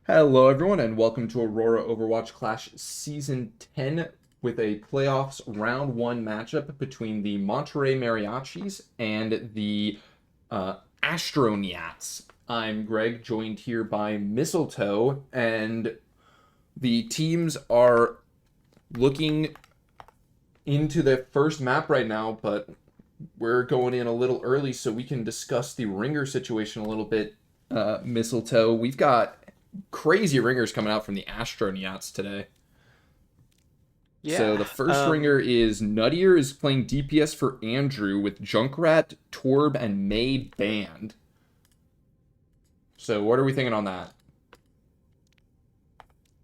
Hello, everyone, and welcome to Aurora Overwatch Clash Season 10 with a playoffs round 1 matchup between the Monterrey Mariachis and the Astronyaats. I'm Greg, joined here by Mistletoe, and the teams are looking into their first map right now, but we're going in a little early so we can discuss the ringer situation a little bit. Mistletoe, we've got crazy ringers coming out from the Astronyaats today. Yeah. So the first ringer is Nuttier is playing DPS for Andrew with Junkrat, Torb, and May banned. So what are we thinking on that?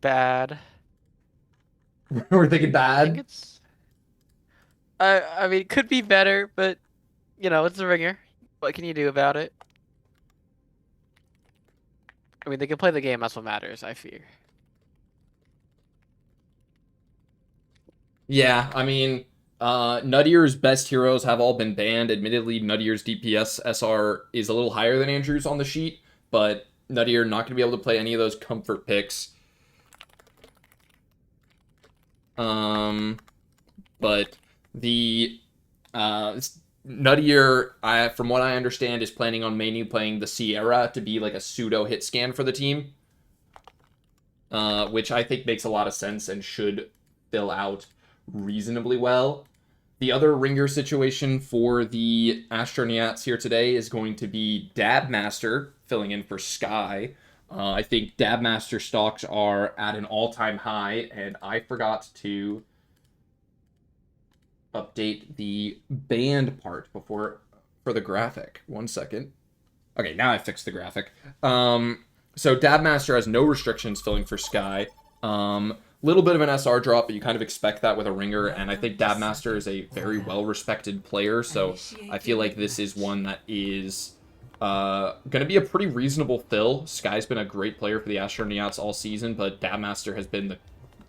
Bad. We're thinking I think bad. it's. I mean, it could be better, but it's a ringer. What can you do about it? I mean, they can play the game. That's what matters. I fear. Yeah, I mean, Nuttier's best heroes have all been banned. Admittedly, Nuttier's DPS SR is a little higher than Andrew's on the sheet, but Nuttier not going to be able to play any of those comfort picks. But the Nuttier, from what I understand, is planning on mainly playing the Sierra to be like a pseudo hit scan for the team, which I think makes a lot of sense and should fill out reasonably well. The other ringer situation for the Astronauts here today is going to be Dabmaster filling in for Sky. I think Dabmaster stocks are at an all-time high, and I forgot to update the band part for the graphic. 1 second. Okay, now I fixed the graphic. So Dabmaster has no restrictions filling for Sky. Little bit of an SR drop, but you kind of expect that with a ringer, and I think Dabmaster is a very well-respected player, so I feel like this is one that is going to be a pretty reasonable fill. Sky's been a great player for the Astronauts all season, but Dabmaster has been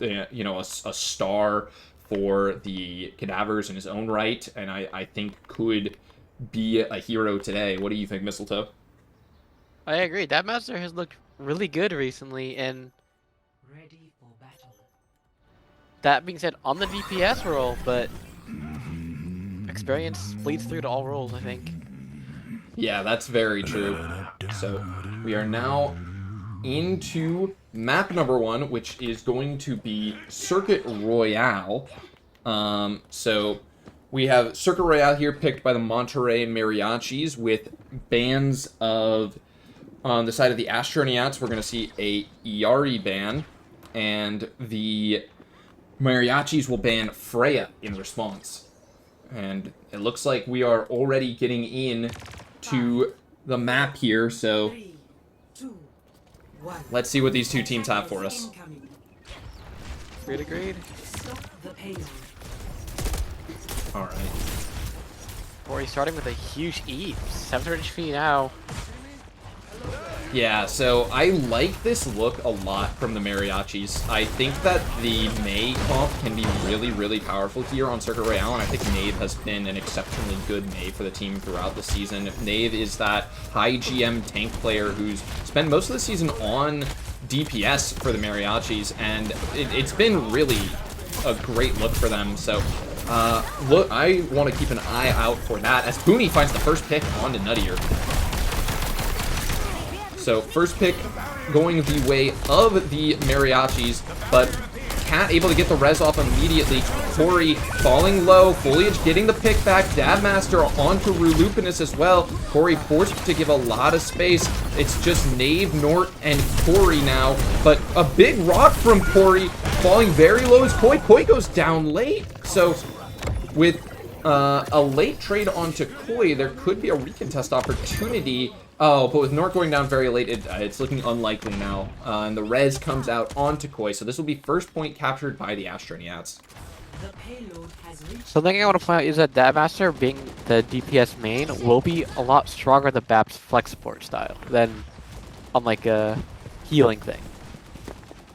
a star for the Cadavers in his own right, and I think could be a hero today. What do you think, Mistletoe? I agree. Dabmaster has looked really good recently, and that being said, on the DPS role, but experience bleeds through to all roles, I think. Yeah, that's very true. So we are now into map number 1, which is going to be Circuit Royale. So we have Circuit Royale here picked by the Monterrey Mariachis with bans of, on the side of the Astronauts, we're going to see a Yari ban, and the Mariachis will ban Freya in response. And it looks like we are already getting in to the map here, so let's see what these two teams have for us. Agreed. Alright. Corey starting with a huge E. 700 HP now. Yeah, so I like this look a lot from the Mariachis. I think that the May comp can be really, really powerful here on Circuit Royale, and I think Knave has been an exceptionally good Knave for the team throughout the season. Knave is that high GM tank player who's spent most of the season on DPS for the Mariachis, and it's been really a great look for them. So, look, I want to keep an eye out for that as Booney finds the first pick onto Nuttier. So first pick going the way of the Mariachis, but Cat able to get the res off immediately. Corey falling low, Foliage getting the pick back, Dabmaster onto Rulupinus as well. Corey forced to give a lot of space. It's just Knave, Nort, and Corey now, but a big rock from Corey falling very low as Koi. Koi goes down late, so with a late trade onto Koi, there could be a recontest opportunity. Oh, but with Nort going down very late, it's looking unlikely now. And the res comes out onto Koi, so this will be first point captured by the Astronauts. So the thing I want to point out is that Dabmaster, being the DPS main, will be a lot stronger than BAP's flex support style than on like a healing thing.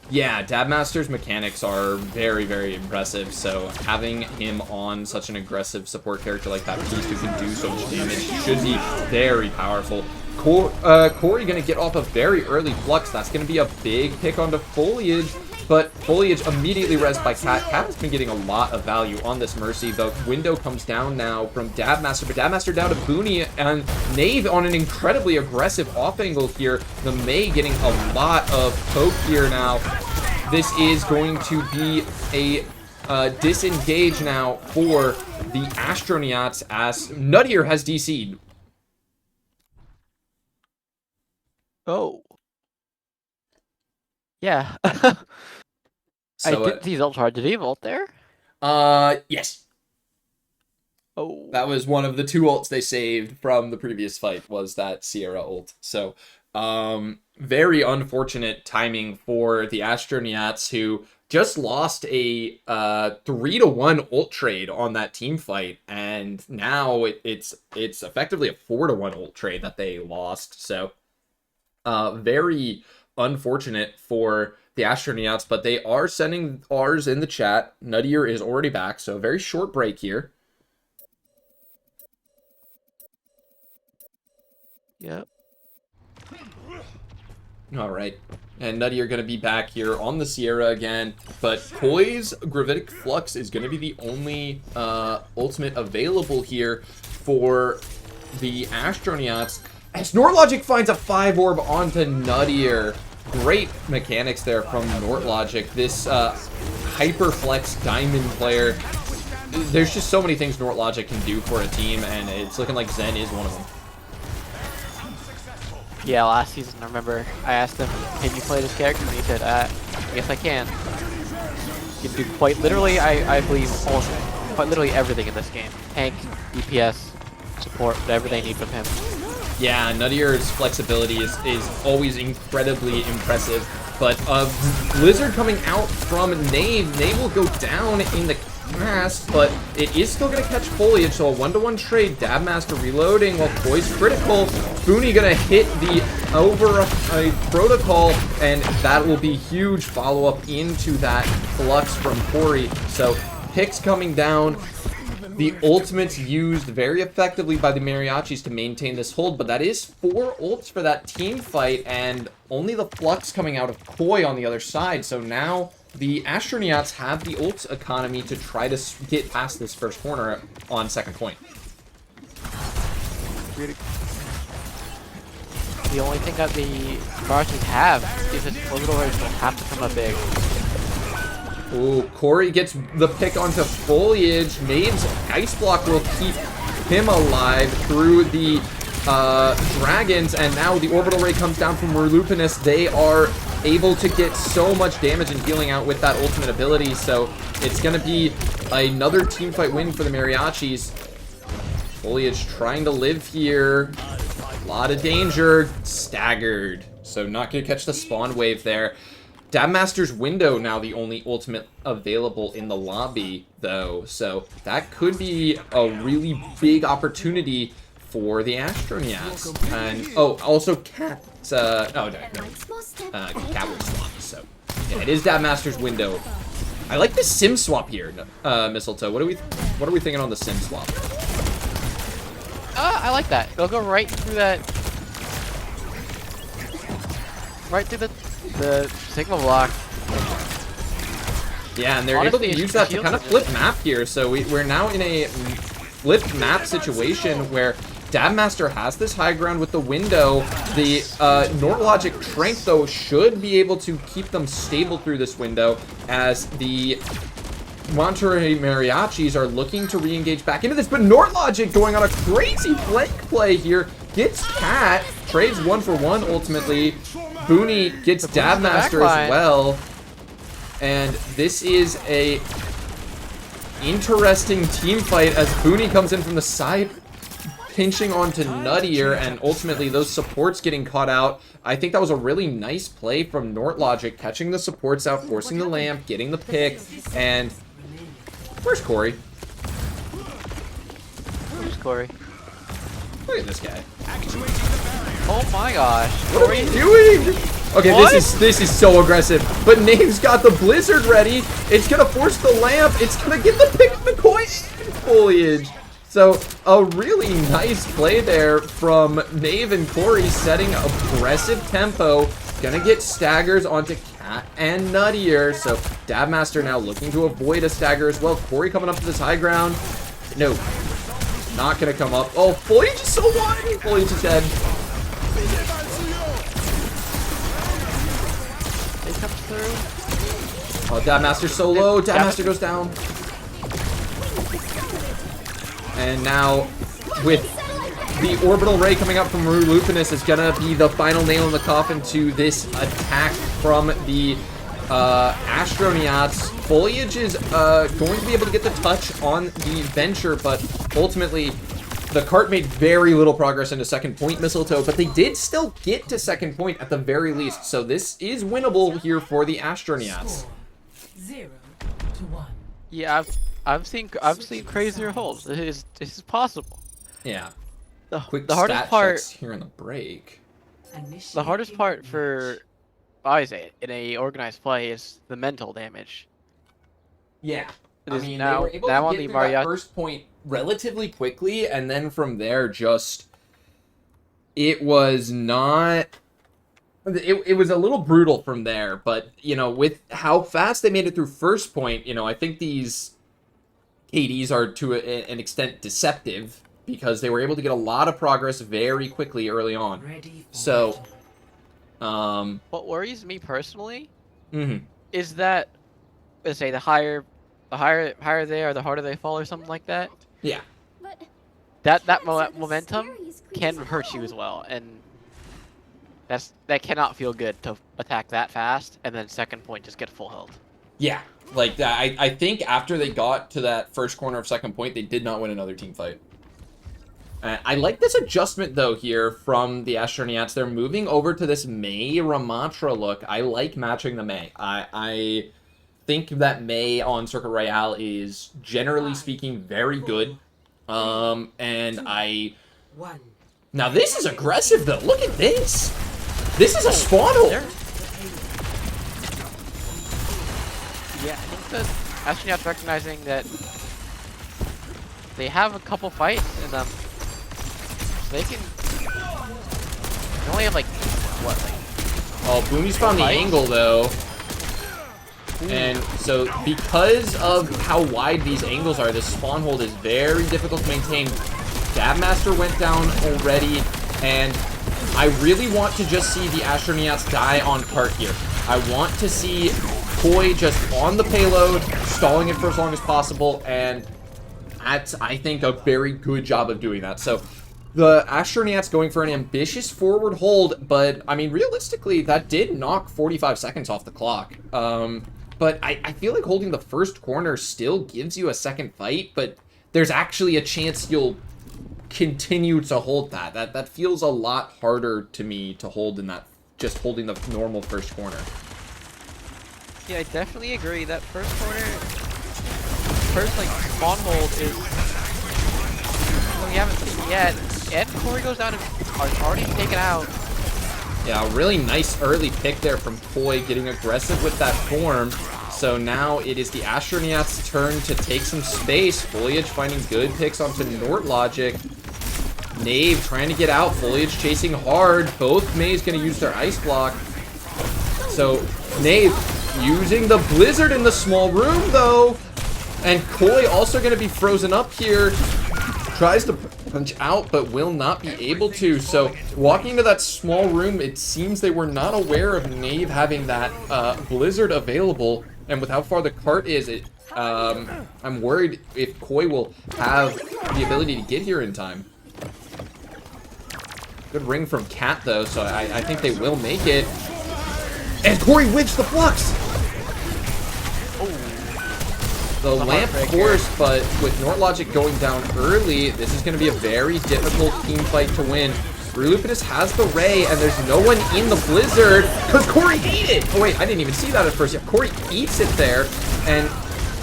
Yeah, Dabmaster's mechanics are very, very impressive, so having him on such an aggressive support character like that Beast who can do so much damage should be very powerful. Corey going to get off a very early Flux. That's going to be a big pick onto Foliage, but Foliage immediately rezzed by Cat. Cat has been getting a lot of value on this Mercy. The window comes down now from Dabmaster, but Dabmaster down to Booney, and Knave on an incredibly aggressive off angle here. The May getting a lot of poke here now. This is going to be a disengage now for the Astronyaats as Nuttier has DC'd. Oh. Yeah. So, I didn't see his ult charge. Did he ult there? Yes. Oh. That was one of the 2 ults they saved from the previous fight, was that Sierra ult. So, very unfortunate timing for the Astronyaats, who just lost a 3-to-1 ult trade on that team fight, and now it's effectively a 4-to-1 ult trade that they lost. So, very unfortunate for the Astronyaats, but they are sending ours in the chat. Nuttier is already back, so a very short break here. Yep. All right. And Nuttier going to be back here on the Sierra again, but Koi's Gravitic Flux is going to be the only ultimate available here for the Astronyaats. As Nortlogic finds a 5-orb onto Nuttier. Great mechanics there from Nortlogic. This Hyperflex Diamond player. There's just so many things Nortlogic can do for a team, and it's looking like Zen is one of them. Yeah, last season, I remember I asked him, can you play this character? And he said, yes I can. You can do quite literally, I believe, almost quite literally everything in this game. Tank, DPS, support, whatever they need from him. Yeah, Nuttier's flexibility is always incredibly impressive, but Blizzard coming out from Knave. Knave will go down in the cast, but it is still going to catch Foliage, so a 1-to-1 trade. Dabmaster reloading while Koi's critical. Booney going to hit the protocol, and that will be huge follow-up into that Flux from Corey. So picks coming down. The ultimates used very effectively by the Mariachis to maintain this hold, but that is 4 ults for that team fight, and only the Flux coming out of Koi on the other side. So now the Astronyaats have the ult economy to try to get past this first corner on second point. The only thing that the Mariachis have is that Overwatch will have to come up big. Ooh, Corey gets the pick onto Foliage. Knave's Ice Block will keep him alive through the Dragons, and now the Orbital Ray comes down from Lupinus. They are able to get so much damage and healing out with that ultimate ability, so it's going to be another teamfight win for the Mariachis. Foliage trying to live here. A lot of danger. Staggered. So not going to catch the spawn wave there. Dabmaster's window now the only ultimate available in the lobby, though. So that could be a really big opportunity for the Astronyaats. And, oh, also Cat, Cat will swap, so. Yeah, it is Dabmaster's window. I like the sim swap here, Mistletoe. What are we thinking on the sim swap? I like that. It'll go right through that. Right through the Sigma block. Yeah, and they're able to use that to kind of flip map here. So we're now in a flipped map situation where Dabmaster has this high ground with the window. The Nortlogic Trank, though, should be able to keep them stable through this window as the Monterrey Mariachis are looking to re-engage back into this. But Nortlogic going on a crazy flank play here. Gets Cat, trades 1-for-1 ultimately. Booney gets Dabmaster as well. And this is a interesting team fight as Booney comes in from the side, pinching onto Nuttier, and ultimately those supports getting caught out. I think that was a really nice play from Nortlogic, catching the supports out, forcing the lamp, getting the pick, and where's Corey? Where's Corey? Look at this guy. Oh my gosh. What are you doing? Okay, what? this is so aggressive. But Knave's got the Blizzard ready. It's gonna force the lamp. It's gonna get the pick of the coin. Foliage. So, a really nice play there from Nave and Corey, setting aggressive tempo. Gonna get staggers onto Cat and Nuttier. So, Dabmaster now looking to avoid a stagger as well. Corey coming up to this high ground. No, not gonna come up. Oh, Foliage is so wide. Foliage is dead. It comes through. Oh, Dabmaster's so low. Dabmaster goes down. And now, with the orbital ray coming up from Lupinus, is gonna be the final nail in the coffin to this attack from the Astronyaats. Foliage is going to be able to get the touch on the Venture, but ultimately, the cart made very little progress into second point, Mistletoe, but they did still get to second point at the very least, so this is winnable here for the Astronyaats. 0-1. Yeah, I've seen crazier holds. This is possible. Yeah. The Quick hardest stat part checks here in the break. the hardest part for I say in a organized play is the mental damage. Yeah. It I is mean, now- they were able now to on get the through that Mariachis- first point relatively quickly, and then from there, just it was not. It was a little brutal from there, but you know, with how fast they made it through first point, you know, I think these KDs are to an extent deceptive because they were able to get a lot of progress very quickly early on. So, What worries me personally mhm. is that, let's say, the higher they are, the harder they fall, or something like that. Yeah. That momentum can hurt you as well, and that cannot feel good to attack that fast and then second point just get full health. Yeah, like I think after they got to that first corner of second point, they did not win another team fight. I like this adjustment though here from the Astronyaats. They're moving over to this Mei Ramatra look. I like matching the Mei. I think that Mei on Circuit Royale is generally speaking very good. And now this is aggressive though. Look at this. This is a spawn hole. Yeah, I think the Astronauts recognizing that they have a couple fights in them. They only have like what? Oh, Boomy's found the angle though. And so because of how wide these angles are, this spawn hold is very difficult to maintain. Dabmaster went down already, and I really want to just see the Astronauts die on cart here. I want to see Koi just on the payload, stalling it for as long as possible, and that's, I think, a very good job of doing that. So the Astronauts going for an ambitious forward hold, but, I mean, realistically, that did knock 45 seconds off the clock. But I feel like holding the first corner still gives you a second fight, but there's actually a chance you'll continue to hold that. That feels a lot harder to me to hold than that, just holding the normal first corner. Yeah, I definitely agree. That first corner, first like spawn hold is we haven't seen yet. And Corey goes down and are already taken out. Yeah, a really nice early pick there from Koi, getting aggressive with that form. So now it is the Astronauts' turn to take some space. Foliage finding good picks onto Nort Logic. Knave trying to get out. Foliage chasing hard. Both May's going to use their ice block. So Knave using the Blizzard in the small room, though. And Koi also going to be frozen up here. Tries to punch out, but will not be able to. So walking to that small room, it seems they were not aware of Knave having that Blizzard available. And with how far the cart is, I'm worried if Koi will have the ability to get here in time. Good ring from Cat, though, so I think they will make it. And Corey whiffs the flux! The lamp forced, but with Nort Logic going down early, this is going to be a very difficult team fight to win. Lupinus has the Ray, and there's no one in the Blizzard, because Corey ate it! Oh wait, I didn't even see that at first. Yeah, Corey eats it there,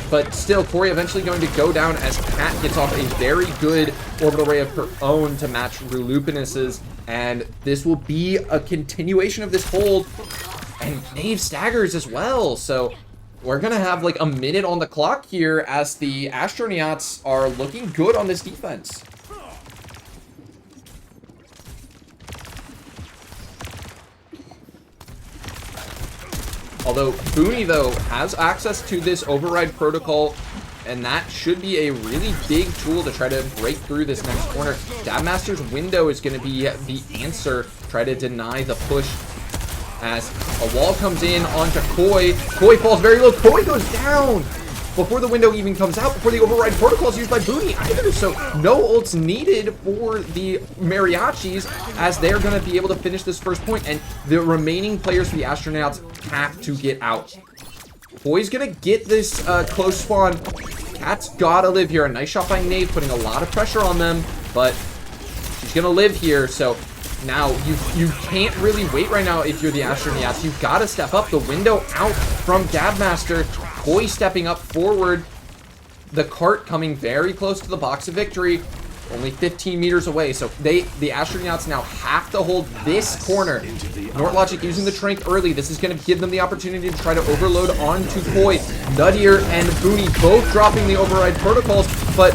but still, Corey eventually going to go down as Cat gets off a very good orbital ray of her own to match Lupinus's, and this will be a continuation of this hold, and Knave staggers as well, so we're going to have like a minute on the clock here as the Astronyaats are looking good on this defense. Although Booney, though, has access to this override protocol, and that should be a really big tool to try to break through this next corner. Dabmaster's window is going to be the answer. Try to deny the push as a wall comes in onto Koi. Koi falls very low. Koi goes down before the window even comes out, before the override protocol is used by Booney either. So no ults needed for the Mariachis as they're going to be able to finish this first point, and the remaining players for the Astronauts have to get out. Koi's going to get this close spawn. Cat's got to live here. A nice shot by Nate, putting a lot of pressure on them, but she's going to live here. So now you can't really wait right now if you're the Astronauts. You've got to step up. The window out from Dabmaster. Koi stepping up forward. The cart coming very close to the box of victory. Only 15 meters away. So the Astronauts now have to hold this corner. Nortlogic using the Trank early. This is going to give them the opportunity to try to overload onto Koi. Nuttier and Booney both dropping the override protocols, but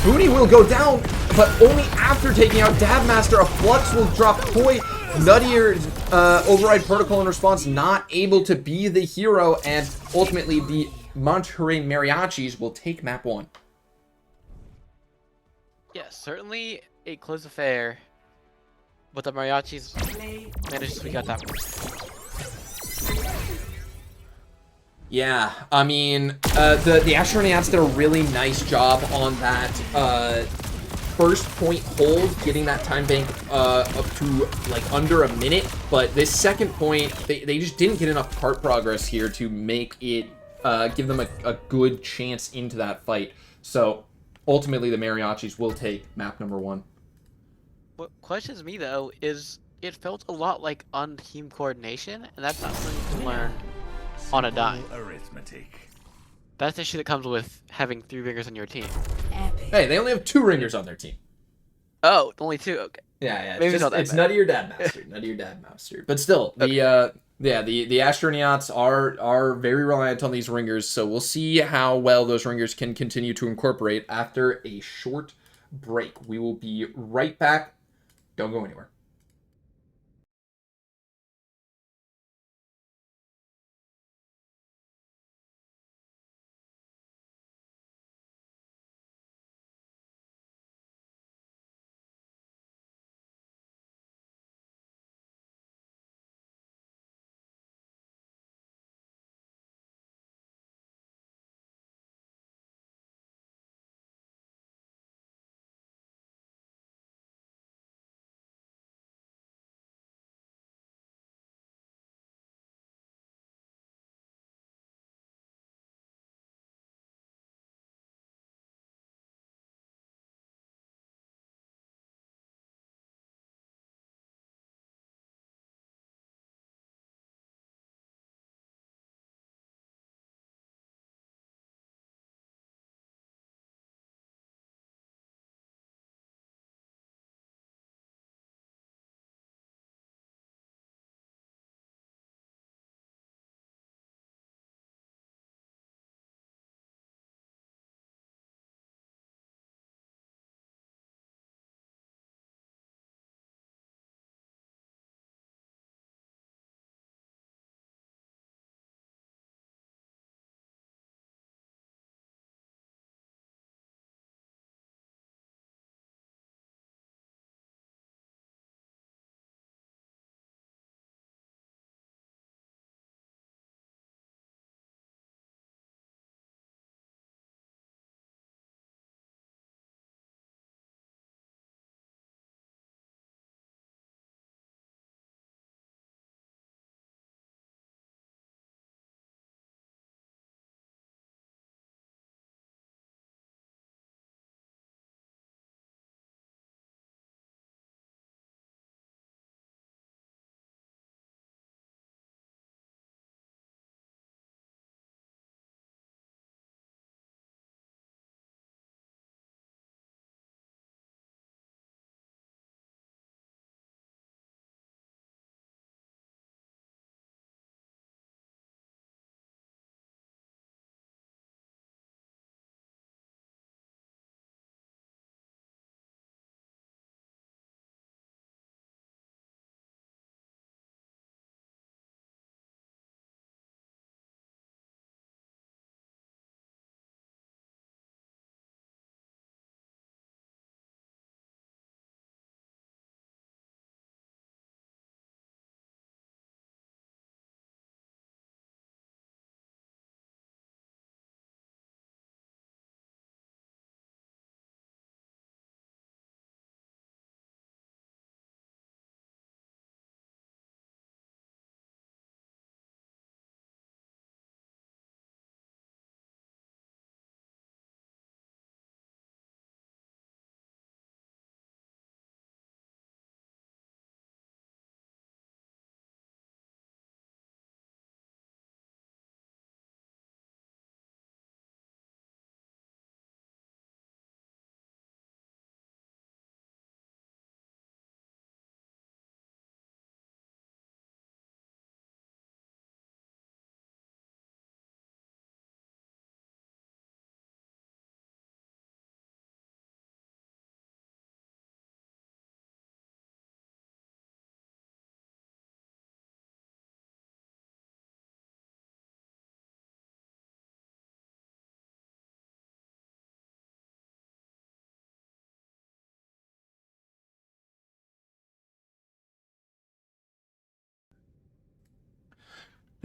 Booney will go down, but only after taking out Dabmaster. A Flux will drop Koi. Nuttier's override protocol in response not able to be the hero, and ultimately the Monterrey Mariachis will take map 1. Yes, certainly a close affair, but the Mariachis managed to squeak out that one. Yeah, I mean, the Astronauts did a really nice job on that first point hold, getting that time bank up to like under a minute, but this second point, they just didn't get enough cart progress here to make it give them a good chance into that fight. So ultimately the Mariachis will take map number 1. What questions me though is it felt a lot like on-team coordination, and that's not something you can learn on a dime. Arithmetic. That's the issue that comes with having 3 ringers on your team. Hey, they only have 2 ringers on their team. Oh, only 2. Okay. Yeah, Maybe not that it's bad. Nutty or Dadmaster, Nutty or Dadmaster. But still, the Astronauts are very reliant on these ringers, so we'll see how well those ringers can continue to incorporate after a short break. We will be right back. Don't go anywhere.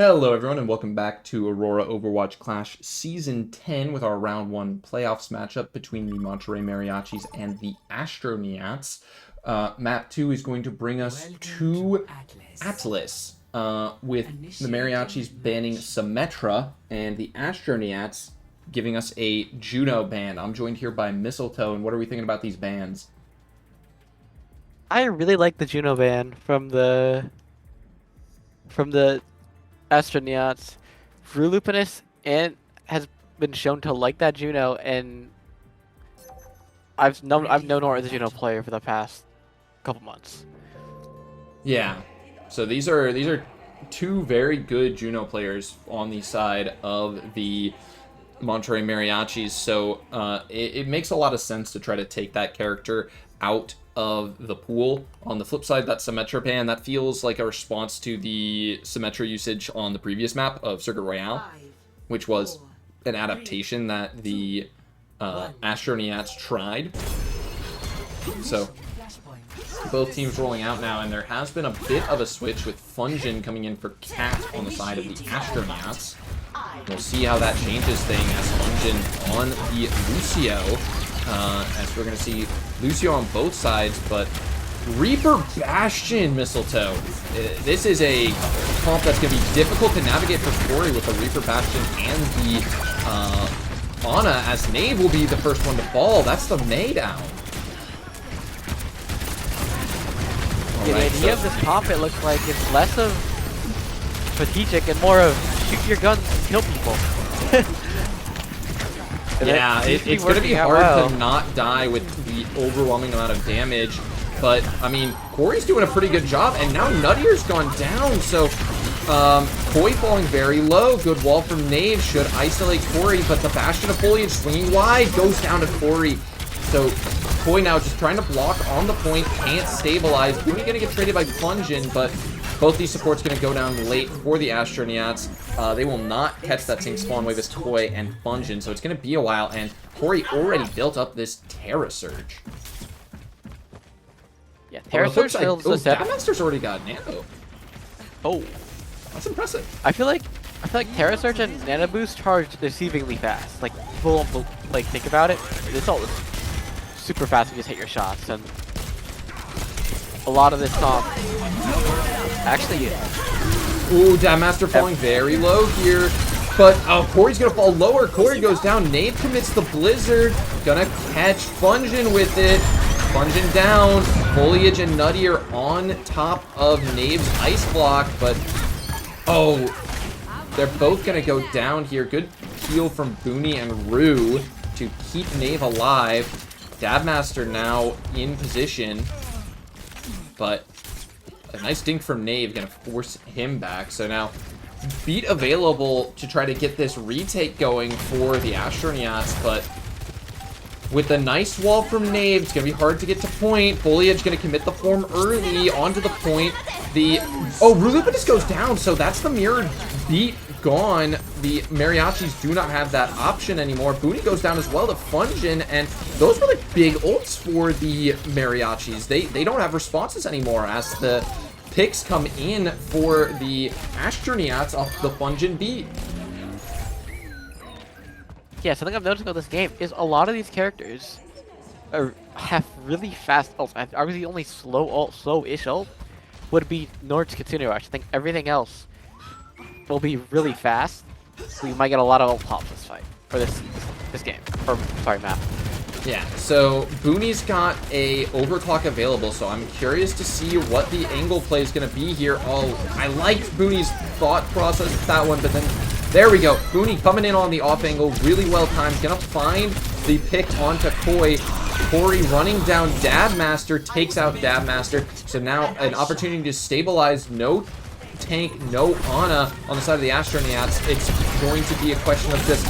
Hello everyone and welcome back to Aurora Overwatch Clash Season 10 with our Round 1 playoffs matchup between the Monterrey Mariachis and the Astronyaats. Map 2 is going to bring us to Atlas, with the Mariachis banning Symmetra and the Astronyaats giving us a Juno ban. I'm joined here by Mistletoe, and what are we thinking about these bans? I really like the Juno ban from the Astronyaats. Lupinus and has been shown to like that Juno, and I've known her as a Juno player for the past couple months. Yeah, so these are two very good Juno players on the side of the Monterrey Mariachis, so it makes a lot of sense to try to take that character out of the pool. On the flip side, that Symmetra ban, that feels like a response to the Symmetra usage on the previous map of Circuit Royale, which was an adaptation that the Astronyaats tried. So both teams rolling out now, and there has been a bit of a switch with Fungin coming in for Cat on the side of the Astronyaats. We'll see how that changes things as Fungin on the Lucio, as we're going to see Lucio on both sides, but Reaper Bastion, Mistletoe. This is a comp that's going to be difficult to navigate for Corey with the Reaper Bastion and the Ana, as Knave will be the first one to fall. That's the May down. The idea of this comp, it looks like it's less of strategic and more of shoot your guns and kill people. Yeah, it's going to be hard to not die with the overwhelming amount of damage. But, I mean, Corey's doing a pretty good job, and now Nuttier's gone down, so Koi falling very low. Good wall from Knave should isolate Corey, but the Bastion of Foliage swinging wide goes down to Corey. So Koi now just trying to block on the point, can't stabilize. Booney going to get traded by Fungin, but both these supports going to go down late for the Astronyaats. They will not catch that same spawn wave as Koi and Fungin, so it's going to be a while, and Corey already built up this Terra Surge. Yeah, Terra Surge fills the set. Master's already got Nano. Oh, that's impressive. I feel like Terra Surge and Nano Boost charge deceivingly fast. Like, people don't like think about it. It's all super fast. You just hit your shots, and a lot of this comp actually. Ooh, Master falling very low here. But Corey's gonna fall lower. Corey goes down. Knave commits the Blizzard. Gonna catch Fungin with it. Fungin down. Foliage and Nuttier on top of Knave's ice block, but they're both gonna go down here. Good heal from Booney and Rue to keep Knave alive. Dabmaster now in position, but a nice dink from Knave gonna force him back. So now beat available to try to get this retake going for the Astronyaats, but with the nice wall from Knave, it's going to be hard to get to point. Foliage going to commit the form early onto the point. Rulupin just goes down, so that's the mirrored beat gone. The Mariachis do not have that option anymore. Booney goes down as well to Fungin, and those were like big ults for the Mariachis. They don't have responses anymore as the picks come in for the Astronyaats off the Fungin beat. Yeah, something I've noticed about this game is a lot of these characters have really fast ults. Obviously, the only slow-ish ult would be Nord's Kitsune Rush. I think everything else will be really fast, so you might get a lot of ult pops this fight, or this game, or sorry, map. Yeah, so Booney's got a overclock available, so I'm curious to see what the angle play is going to be here. Oh, I liked Booney's thought process with that one, but then there we go. Booney coming in on the off angle, really well timed. Gonna find the pick onto Koi. Corey running down Dabmaster, takes out Dabmaster. So now an opportunity to stabilize. No tank, no Ana on the side of the Astronyaats. It's going to be a question of just,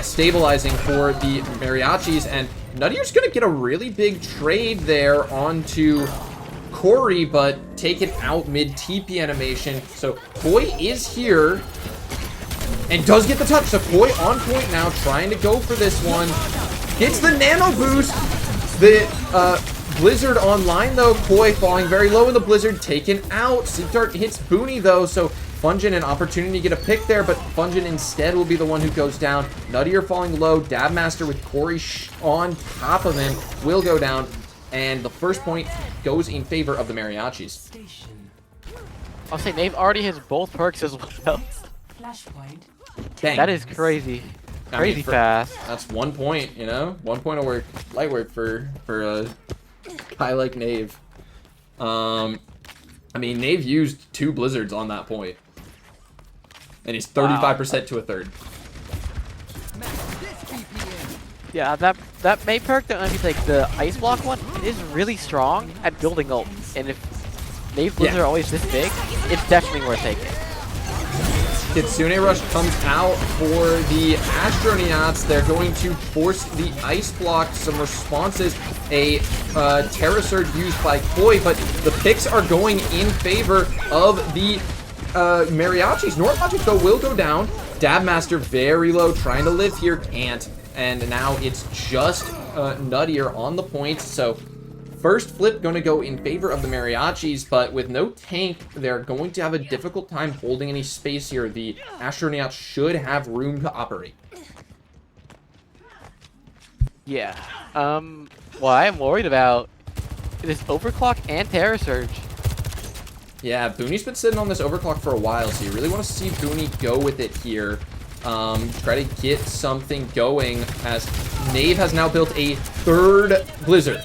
stabilizing for the Mariachis. And Nuttier's gonna get a really big trade there onto Corey, but take it out mid-TP animation. So Koi is here and does get the touch. So Koi on point now, trying to go for this one. Gets the nano boost. The Blizzard online though. Koi falling very low in the Blizzard, taken out. Sleep Dart hits Booney though, so Fungin an opportunity to get a pick there, but Fungin instead will be the one who goes down. Nuttier falling low. Dabmaster with Corey on top of him will go down. And the first point goes in favor of the Mariachis. I'll say Nave already has both perks as well. Dang. That is crazy. Crazy fast. That's 1 point, you know? 1 point of work. Light work for a guy like Nave. I mean, Nave used 2 blizzards on that point. And he's 35% to a third. Yeah, that May perk, that if you take the Ice Block one, it is really strong at building ult. And if Nave Blizzard are always this big, it's definitely worth taking. Kitsune Rush comes out for the Astronyaats. They're going to force the Ice Block. Some responses. A Terra Surge used by Koi, but the picks are going in favor of the Mariachis. North Logic, though, will go down. Dabmaster very low, trying to live here, can't. And now it's just Nuttier on the point. So first flip going to go in favor of the Mariachis, but with no tank, they're going to have a difficult time holding any space here. The Astronauts should have room to operate. Yeah. What I am worried about is Overclock and Terra Surge. Yeah, Booney's been sitting on this Overclock for a while, so you really want to see Booney go with it here. Try to get something going, as Nave has now built a 3rd Blizzard.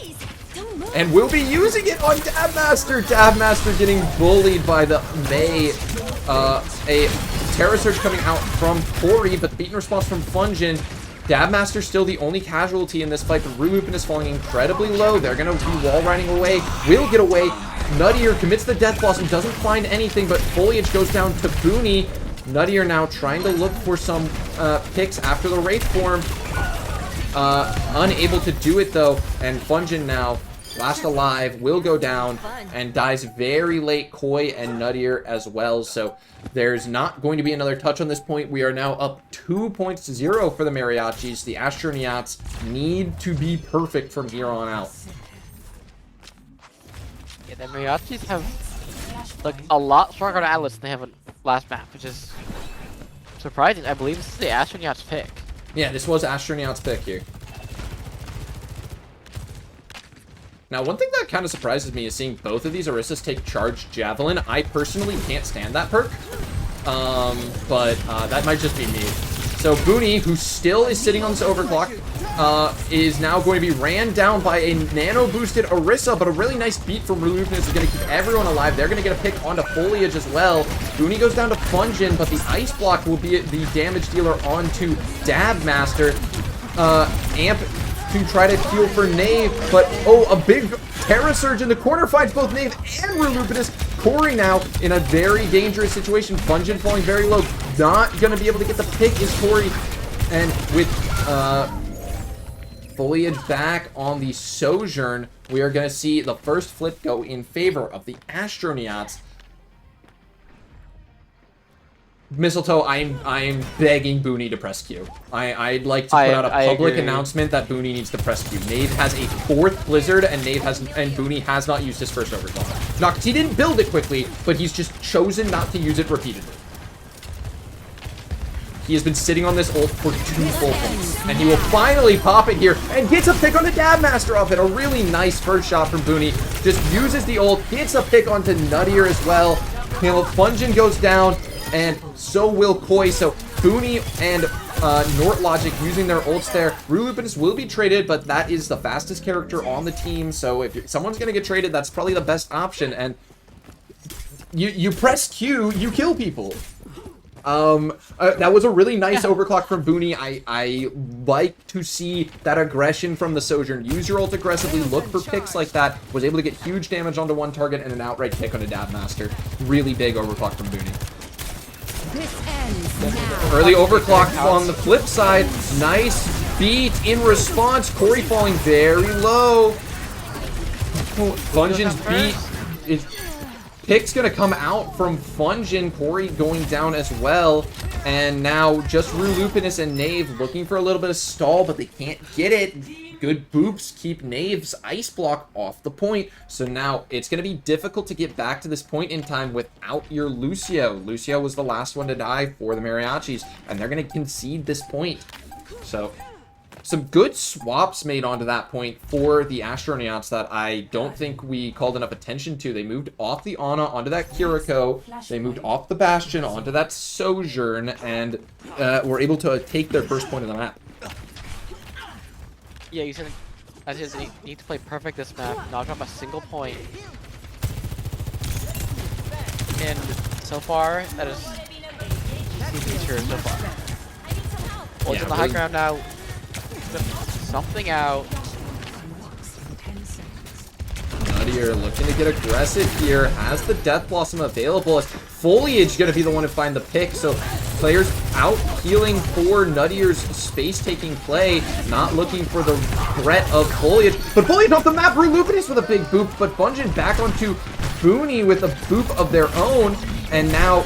And will be using it on Dabmaster. Dabmaster getting bullied by the May. A Terra Surge coming out from Corey, but beaten response from Fungin. Dabmaster still the only casualty in this fight, but Rulupin is falling incredibly low. They're going to be wall riding away. Will get away. Nuttier commits the Death Blossom, doesn't find anything, but Foliage goes down to Booney. Nuttier now trying to look for some picks after the Wraith form. Unable to do it, though, and Fungin now last alive, will go down, and dies very late. Koi and Nuttier as well, so there's not going to be another touch on this point. We are now up 2 points to 0 for the Mariachis. The Astronauts need to be perfect from here on out. Yeah, the Mariachis have like a lot stronger Atlas than they have in last map, which is surprising. I believe this is the Astronauts pick. Yeah, this was Astronauts pick here. Now, one thing that kind of surprises me is seeing both of these Orissas take Charged Javelin. I personally can't stand that perk, but that might just be me. So Booney, who still is sitting on this Overclock, is now going to be ran down by a nano-boosted Orisa, but a really nice beat from Rulupin is going to keep everyone alive. They're going to get a pick onto Foliage as well. Booney goes down to Fungin, but the Ice Block will be the damage dealer onto Dabmaster. Amp to try to heal for Nave, but oh, a big Terra Surge in the corner finds both Nave and Rulupinus. Corey now in a very dangerous situation. Fungin falling very low, not going to be able to get the pick is Corey, and with Foliage back on the Sojourn, we are going to see the first flip go in favor of the Astronauts. Mistletoe, I'm begging Booney to press Q. I'd like to put out a public announcement that Booney needs to press Q. Nave has a 4th Blizzard, and Booney has not used his first Overclock. Not because he didn't build it quickly, but he's just chosen not to use it repeatedly. He has been sitting on this ult for 2 full points, and he will finally pop it here and gets a pick on the Dabmaster off it. A really nice first shot from Booney. Just uses the ult, gets a pick onto Nuttier as well. You know, Fungin goes down, and so will Koi. So Booney and Nort Logic using their ults there. Rulupinus will be traded, but that is the fastest character on the team. So if someone's going to get traded, that's probably the best option. And you press Q, you kill people. That was a really nice overclock from Booney. I like to see that aggression from the Sojourn. Use your ult aggressively, look for picks like that. Was able to get huge damage onto one target and an outright kick on a Dabmaster. Really big overclock from Booney. Early overclock on the flip side. Nice beat in response. Corey falling very low. Fungin's beat is... Pick's gonna come out from Fungin. Corey going down as well. And now just Rulupinus and Nave looking for a little bit of stall, but they can't get it. good boops keep Knave's ice block off the point. So now it's going to be difficult to get back to this point in time without your Lucio. Lucio was the last one to die for the Mariachis, and they're going to concede this point. So some good swaps made onto that point for the Astronyaats that I don't think we called enough attention to. They moved off the Ana onto that Kiriko. They moved off the Bastion onto that Sojourn, and were able to take their first point of the map. Yeah, you said I just need to play perfect this map, not drop a single point. And so far, that is true so far. Well, it's on the high ground now. Something out. Nuttier looking to get aggressive here. Has the Death Blossom available. As Foliage going to be the one to find the pick. So players out healing for Nuttier's space-taking play. Not looking for the threat of Foliage. But Foliage off the map. Rulupinis with a big boop. But Bungeon back onto Booney with a boop of their own. And now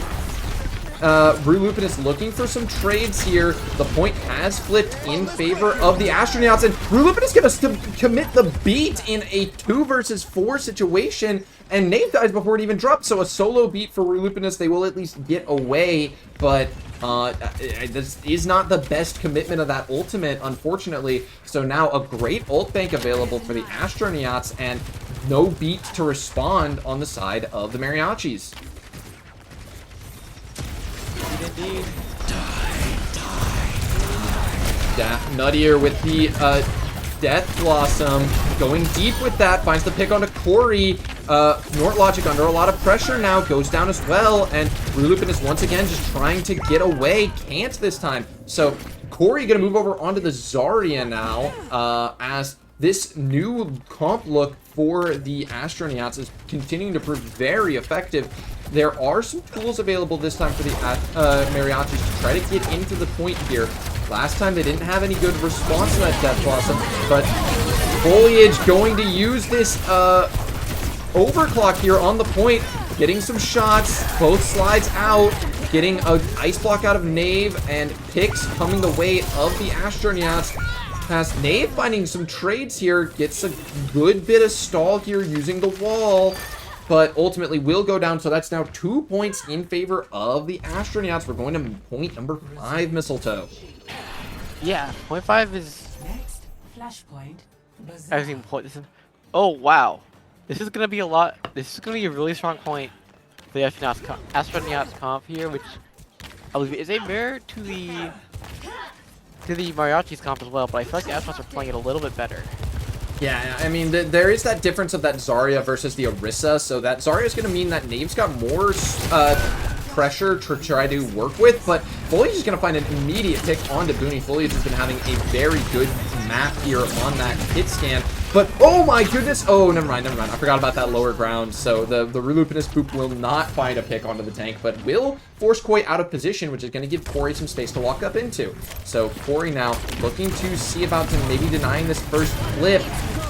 Rulupinis looking for some trades here. The point has flipped in favor of the Astronauts, and Rulupinis going to commit the beat in a 2 versus 4 situation, and Nave dies before it even dropped, so a solo beat for Rulupinis. They will at least get away, but this is not the best commitment of that ultimate, unfortunately. So now a great ult bank available for the Astronauts, and no beat to respond on the side of the Mariachis. Indeed. Nuttier with the Death Blossom, going deep with that, finds the pick onto Corey. Nortlogic under a lot of pressure now, goes down as well, and Rulupinis once again just trying to get away, can't this time. So Corey gonna move over onto the Zarya now, as this new comp look for the Astronauts is continuing to prove very effective. There are some tools available this time for the Mariachis to try to get into the point here. Last time they didn't have any good response to that Death Blossom, but Foliage going to use this overclock here on the point, getting some shots, both slides out, getting an ice block out of Knave, and picks coming the way of the Astronauts. Past Knave finding some trades here, gets a good bit of stall here using the wall, but ultimately will go down. So that's now 2 points in favor of the Astronauts. We're going to point number 5, Mistletoe. Yeah, point 5 is. Next, flashpoint. I think point. Oh wow, this is gonna be a lot. This is gonna be a really strong point for the Astronauts comp here, which I believe is a mirror to the Mariachis comp as well. But I feel like the Astronauts are playing it a little bit better. Yeah, I mean, there is that difference of that Zarya versus the Orisa, so that Zarya is going to mean that Knave's got more pressure to try to work with, but Foliage is going to find an immediate pick onto Booney. Foliage has been having a very good map here on that hit scan, but oh my goodness, oh, never mind, I forgot about that lower ground. So the Rulupinis poop will not find a pick onto the tank, but will force Koi out of position, which is going to give Corey some space to walk up into. So Corey now looking to see about maybe denying this first flip.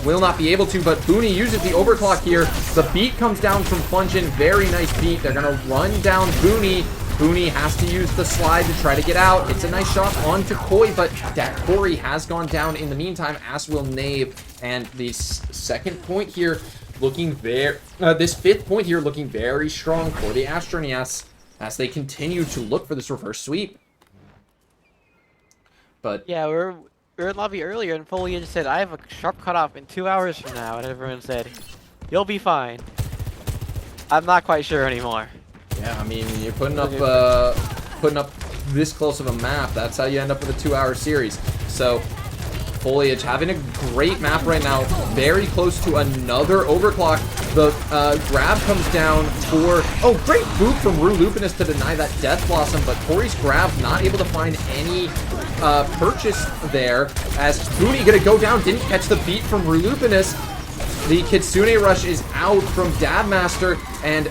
Will not be able to, but Booney uses the overclock here. The beat comes down from Bungeon. Very nice beat. They're going to run down Booney. Booney has to use the slide to try to get out. It's a nice shot onto Koi, but Corey has gone down in the meantime, as will Knave. And this second point here looking very, this 5th point here looking very strong for the Astronauts as they continue to look for this reverse sweep. But yeah, we were in lobby earlier, and Foliage said, "I have a sharp cutoff in 2 hours from now," and everyone said, "You'll be fine." I'm not quite sure anymore. Yeah, I mean, you're putting up this close of a map. That's how you end up with a 2-hour series. So Foliage having a great map right now, very close to another overclock. The grab comes down for, oh, great boot from Rulupinis to deny that Death Blossom, but Corey's grab not able to find any purchase there, as Booney gonna go down, didn't catch the beat from Rulupinis. The Kitsune Rush is out from Dabmaster, and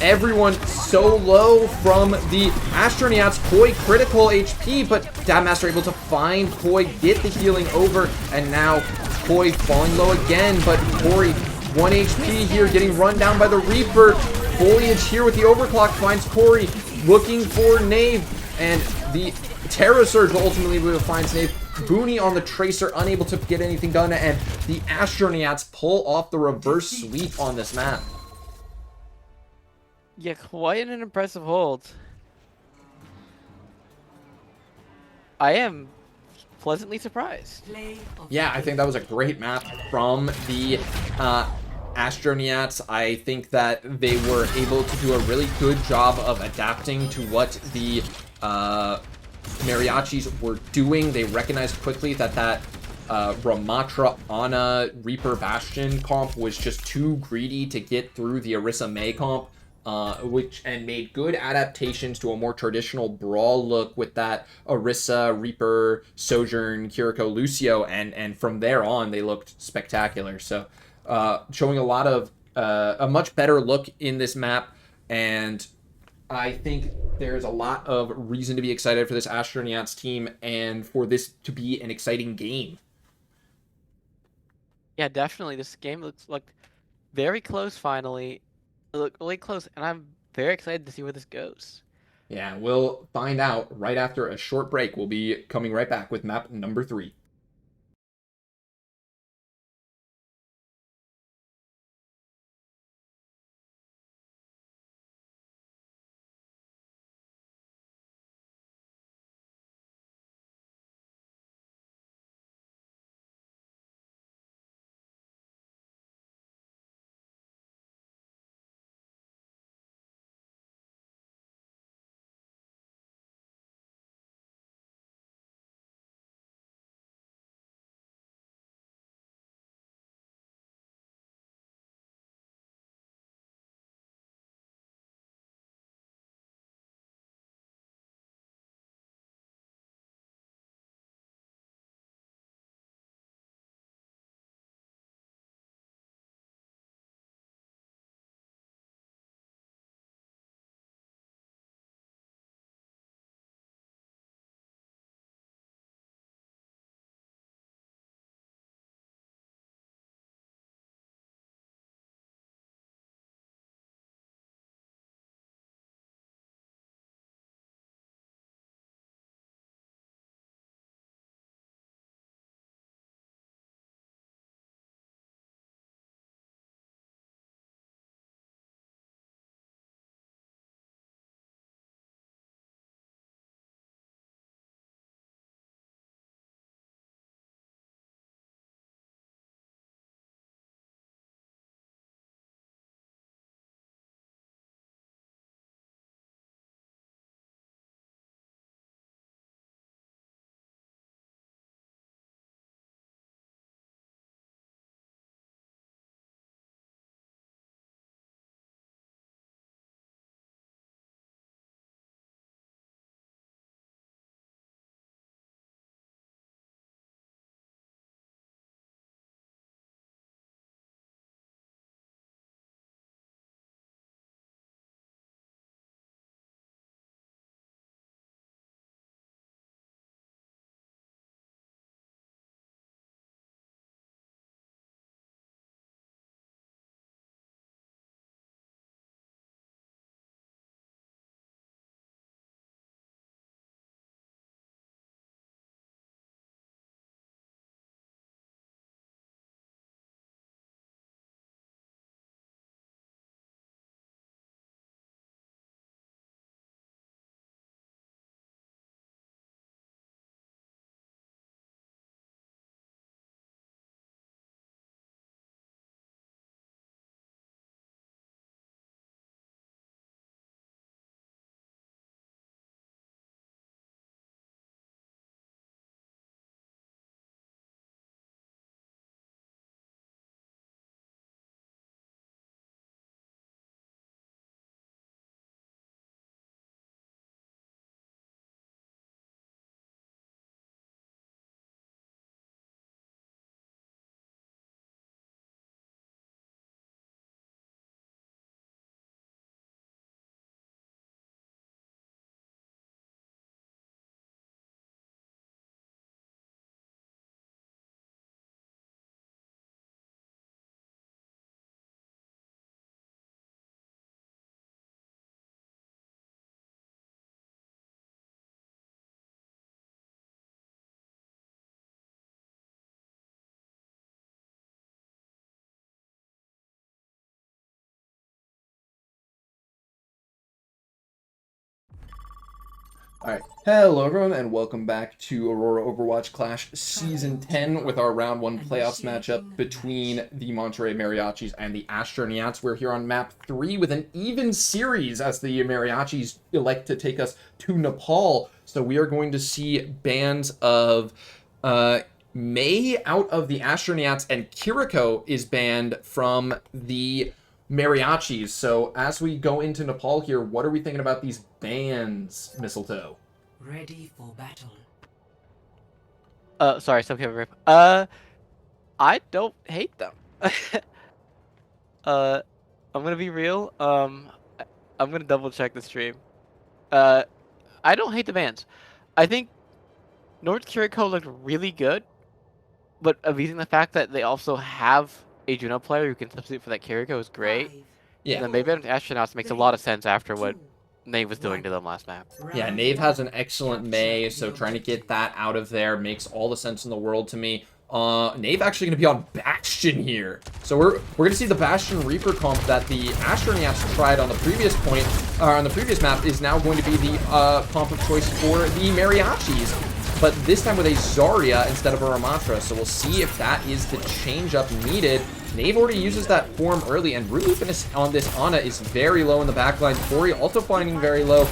everyone so low from the Astronauts. Koi critical HP, but Dabmaster able to find Koi, get the healing over, and now Koi falling low again, but Corey 1 HP here, getting run down by the Reaper. Foliage here with the overclock finds Corey, looking for Knave, And the Terra Surge will ultimately be able to find Snape. Booney on the Tracer, unable to get anything done, and the Astronyaats pull off the reverse sweep on this map. Yeah, quite an impressive hold. I am pleasantly surprised. Play of Yeah, I think that was a great map from the Astronyaats. I think that they were able to do a really good job of adapting to what the Mariachis were doing. They recognized quickly that Ramatra Ana Reaper Bastion comp was just too greedy to get through the Orisa May comp. And made good adaptations to a more traditional brawl look with that Orisa, Reaper, Sojourn, Kiriko, Lucio, and from there on they looked spectacular. So showing a lot of a much better look in this map, and I think there's a lot of reason to be excited for this Astronauts team and for this to be an exciting game. Yeah, definitely. This game looks like very close finally. It looked really close, and I'm very excited to see where this goes. Yeah, we'll find out right after a short break. We'll be coming right back with map number 3. Alright, hello everyone, and welcome back to Aurora Overwatch Clash Season 10 with our Round 1 playoffs matchup between the Monterrey Mariachis and the Astronyaats. We're here on Map 3 with an even series as the Mariachis elect to take us to Nepal. So we are going to see bands of May out of the Astronyaats, and Kiriko is banned from the Mariachis. So as we go into Nepal here, what are we thinking about these bans, Mistletoe? Ready for battle. Sorry, some people rip. I don't hate them. I'm gonna be real. I'm gonna double check the stream. I don't hate the bans. I think North Kiriko looked really good, but abusing the fact that they also have a Juno player who can substitute for that Kiriko is great. Yeah. And then maybe Astronauts makes a lot of sense after what Nave was doing to them last map. Yeah, Nave has an excellent May, so trying to get that out of there makes all the sense in the world to me. Nave actually going to be on Bastion here. So we're going to see the Bastion Reaper comp that the Astronauts tried on the previous on the previous map is now going to be the comp of choice for the Mariachis. But this time with a Zarya instead of a Ramatra, so we'll see if that is the change-up needed. Nave already uses that form early, and Rue's on this Ana is very low in the backline. Tori also finding very low.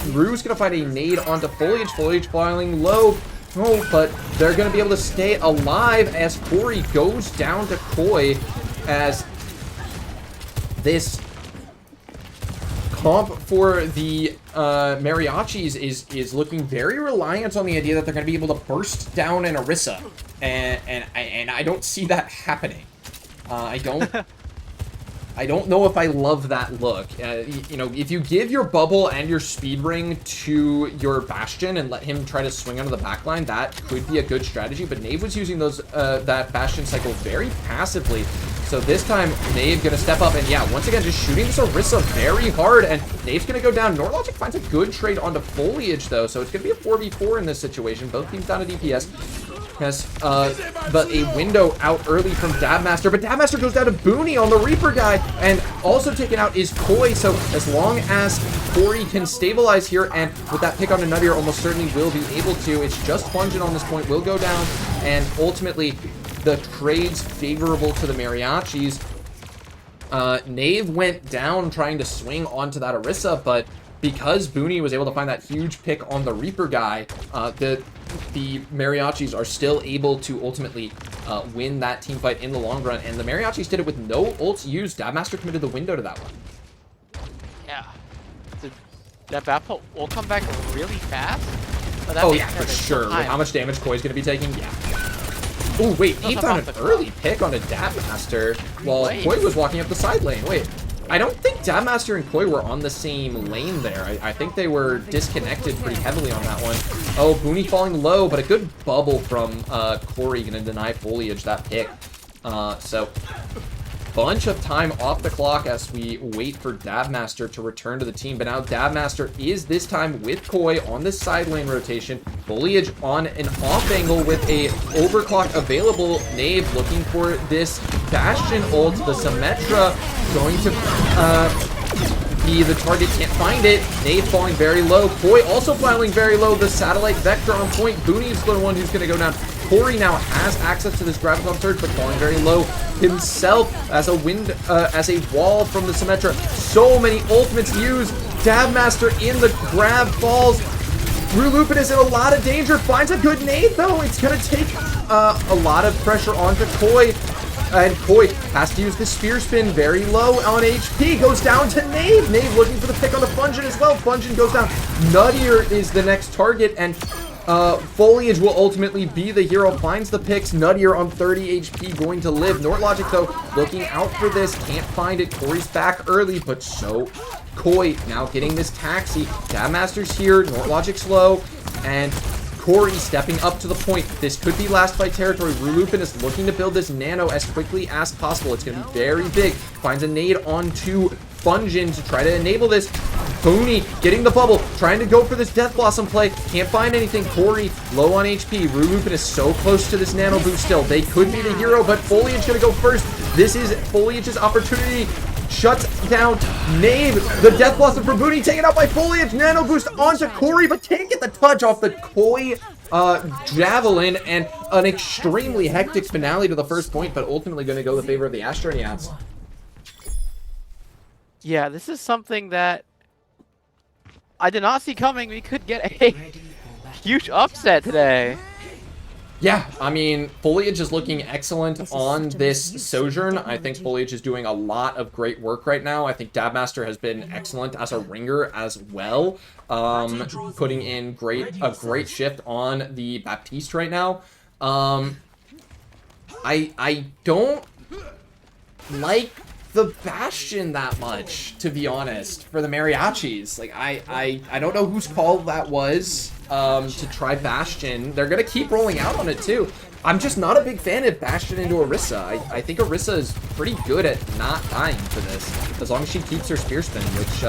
Rue's going to find a nade onto Foliage. Foliage flying low. Oh, but they're going to be able to stay alive as Tori goes down to Koi as this comp for the Mariachis is looking very reliant on the idea that they're going to be able to burst down an Orisa, and I don't see that happening. I don't know if I love that look. You know, if you give your bubble and your speed ring to your Bastion and let him try to swing onto the backline, that could be a good strategy. But Nave was using those that Bastion cycle very passively. So this time, Nave gonna step up and yeah, once again, just shooting this Orisa very hard, and Nave's gonna go down. Norlogic finds a good trade onto Foliage though, so it's gonna be a 4v4 in this situation. Both teams down to DPS. Yes, but a window out early from Dabmaster, but Dabmaster goes down to Booney on the Reaper guy, and also taken out is Koi, so as long as Tori can stabilize here, and with that pick on a Nuttier, almost certainly will be able to, it's just Fungin on this point, will go down, and ultimately, the trade's favorable to the Mariachis. Nave went down trying to swing onto that Orisa, but because Booney was able to find that huge pick on the Reaper guy, the Mariachis are still able to ultimately win that team fight in the long run, and the Mariachis did it with no ults used. Dabmaster committed the window to that one. Yeah. That Bapple will come back really fast. Oh yeah, for sure. With how much damage Koi's going to be taking? Yeah. Oh, wait, he found an early pick on a Dabmaster while Koi was walking up the side lane. Wait, I don't think Dabmaster and Koi were on the same lane there. I think they were disconnected pretty heavily on that one. Oh, Booney falling low, but a good bubble from Corey going to deny Foliage that pick. So, bunch of time off the clock as we wait for Dabmaster to return to the team. But now Dabmaster is this time with Koi on this side lane rotation. Foliage on an off angle with a overclock available. Nave looking for this Bastion ult. The Symmetra going to be the target, can't find it. Nave falling very low. Koi also falling very low. The Satellite Vector on point. Booney's the one who's going to go down. Corey now has access to this Graviton Surge, but falling very low himself as a wall from the Symmetra. So many ultimates used. Dabmaster in the grab falls. Lupin is in a lot of danger. Finds a good nade though. It's gonna take a lot of pressure onto Koi. And Koi has to use the Spear Spin very low on HP. Goes down to Nave. Nave looking for the pick on the Fungin as well. Fungin goes down. Nuttier is the next target, and Foliage will ultimately be the hero. Finds the picks. Nuttier on 30 HP going to live. Norlogic though looking out for this. Can't find it. Corey's back early, but so Koi now getting this taxi. Dabmaster's here. Norlogic's low, and Corey stepping up to the point. This could be last fight territory. Lupin is looking to build this nano as quickly as possible. It's going to be very big. Finds a nade onto Fungin to try to enable this. Booney getting the bubble, trying to go for this Death Blossom play. Can't find anything. Corey low on HP. Lupin is so close to this nano boost still. They could be the hero, but Foliage going to go first. This is Foliage's opportunity. Shuts down. Knave, the Death Blossom from Booty, taken out by Foliage. Nano Boost onto Corey, but can't get the touch off the Koi Javelin, and an extremely hectic finale to the first point, but ultimately going to go in favor of the Astronyaats. Yeah, this is something that I did not see coming. We could get a huge upset today. Yeah, I mean, Foliage is looking excellent on this Sojourn. I think Foliage is doing a lot of great work right now. I think Dabmaster has been excellent as a ringer as well, putting in a great shift on the Baptiste right now. I don't like the Bastion that much, to be honest, for the Mariachis. Like, I don't know whose call that was to try Bastion. They're gonna keep rolling out on it too. I'm just not a big fan of Bastion into Orisa. I think Orisa is pretty good at not dying for this, as long as she keeps her Spear Spin, which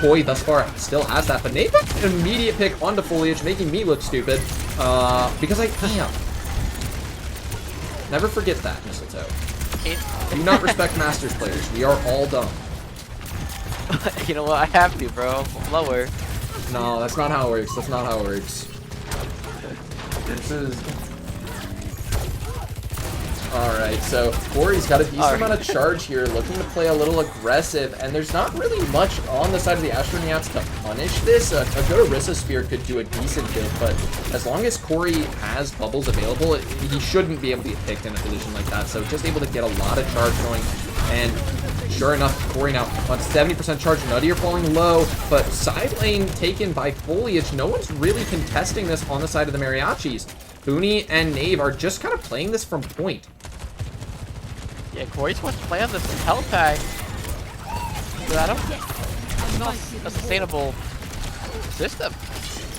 Koi thus far still has that. But Nate, an immediate pick onto Foliage, making me look stupid, because I am. Never forget that, Mistletoe. Do not respect Masters players. We are all dumb. You know what? I have to, bro. I'm lower. No, that's not how it works. That's not how it works. This is... Alright, so Corey's got a decent amount of charge here, looking to play a little aggressive, and there's not really much on the side of the Astronyaats to punish this. A good Orisa Spear could do a decent bit, but as long as Corey has bubbles available, he shouldn't be able to get picked in a position like that, so just able to get a lot of charge going, and sure enough, Corey now on 70% charge. Nutty are falling low, but side lane taken by Foliage. No one's really contesting this on the side of the Mariachis. Booney and Knave are just kind of playing this from point. Yeah, Corey's wants to play on this health pack. But I don't think it's a sustainable system.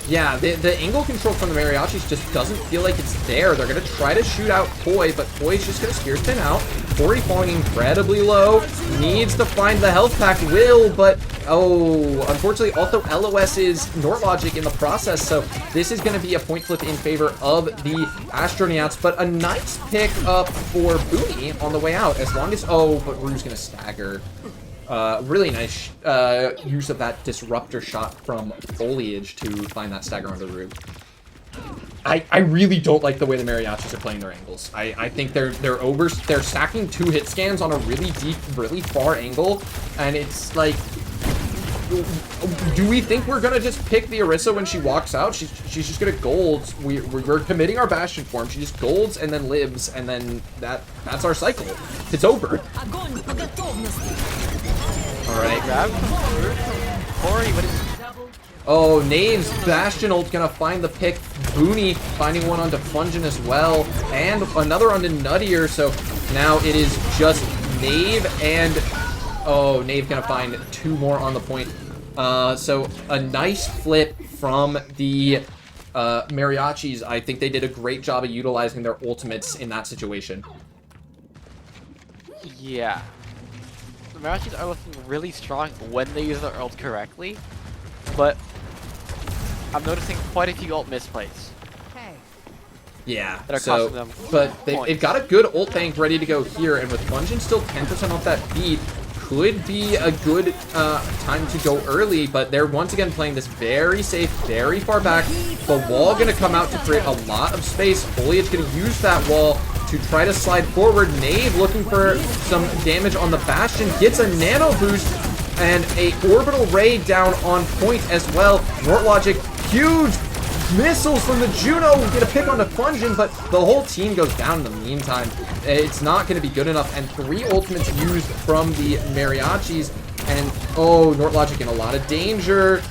Yeah, the angle control from the Mariachis just doesn't feel like it's there. They're going to try to shoot out Koi, but Koi's just going to Spear Spin out. Corey falling incredibly low. Needs to find the health pack. Will, but oh, unfortunately, also LOS is Nortlogic in the process, so this is going to be a point flip in favor of the Astronyaits, but a nice pick up for Booney on the way out, as long as, oh, but Rue's going to stagger. Really nice use of that disruptor shot from Foliage to find that stagger onto Rue. I really don't like the way the Mariachis are playing their angles. I think they're stacking 2 hit scans on a really deep, really far angle, and it's like, do we think we're gonna just pick the Orisa when she walks out? She's just gonna gold. We're committing our Bastion form. She just golds and then lives, and then that's our cycle. It's over. All right. Corey, what is? Oh, Knave's Bastion ult gonna find the pick. Booney finding one onto Fungin as well, and another onto Nuttier. So now it is just Knave and Knave gonna find 2 more on the point. So a nice flip from the Mariachis. I think they did a great job of utilizing their ultimates in that situation. Yeah. The Mariachis are looking really strong when they use their ult correctly, but I'm noticing quite a few ult misplays. Yeah, that are costing them but they've got a good ult bank ready to go here, and with Fungin still 10% off that beat, could be a good time to go early, but they're once again playing this very safe, very far back. The wall going to come out to create a lot of space. Foliage going to use that wall to try to slide forward. Knave looking for some damage on the Bastion, gets a nano boost, and a orbital ray down on point as well. Nortlogic, huge missiles from the Juno, get a pick on the Fungin, but the whole team goes down in the meantime. It's not going to be good enough, and 3 ultimates used from the Mariachis, and Nortlogic in a lot of danger.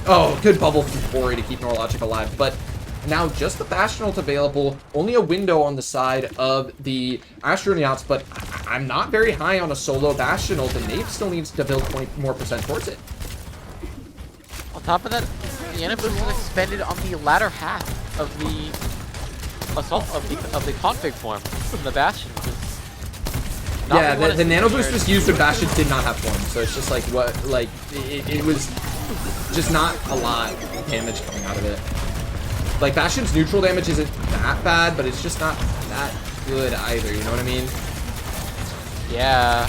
Oh, good bubble from Corey to keep Nortlogic alive, but now just the Bastion ult available, only a window on the side of the Astronyaats, but I'm not very high on a solo Bastion ult, and Nate still needs to build 20% more towards it. On top of that, the Nano boost was expended on the latter half of the assault of the config form from the Bastion. Yeah, the nano boost was used when Bastion did not have form, so it's just like it was just not a lot of damage coming out of it. Like, Bastion's neutral damage isn't that bad, but it's just not that good either, you know what I mean? Yeah.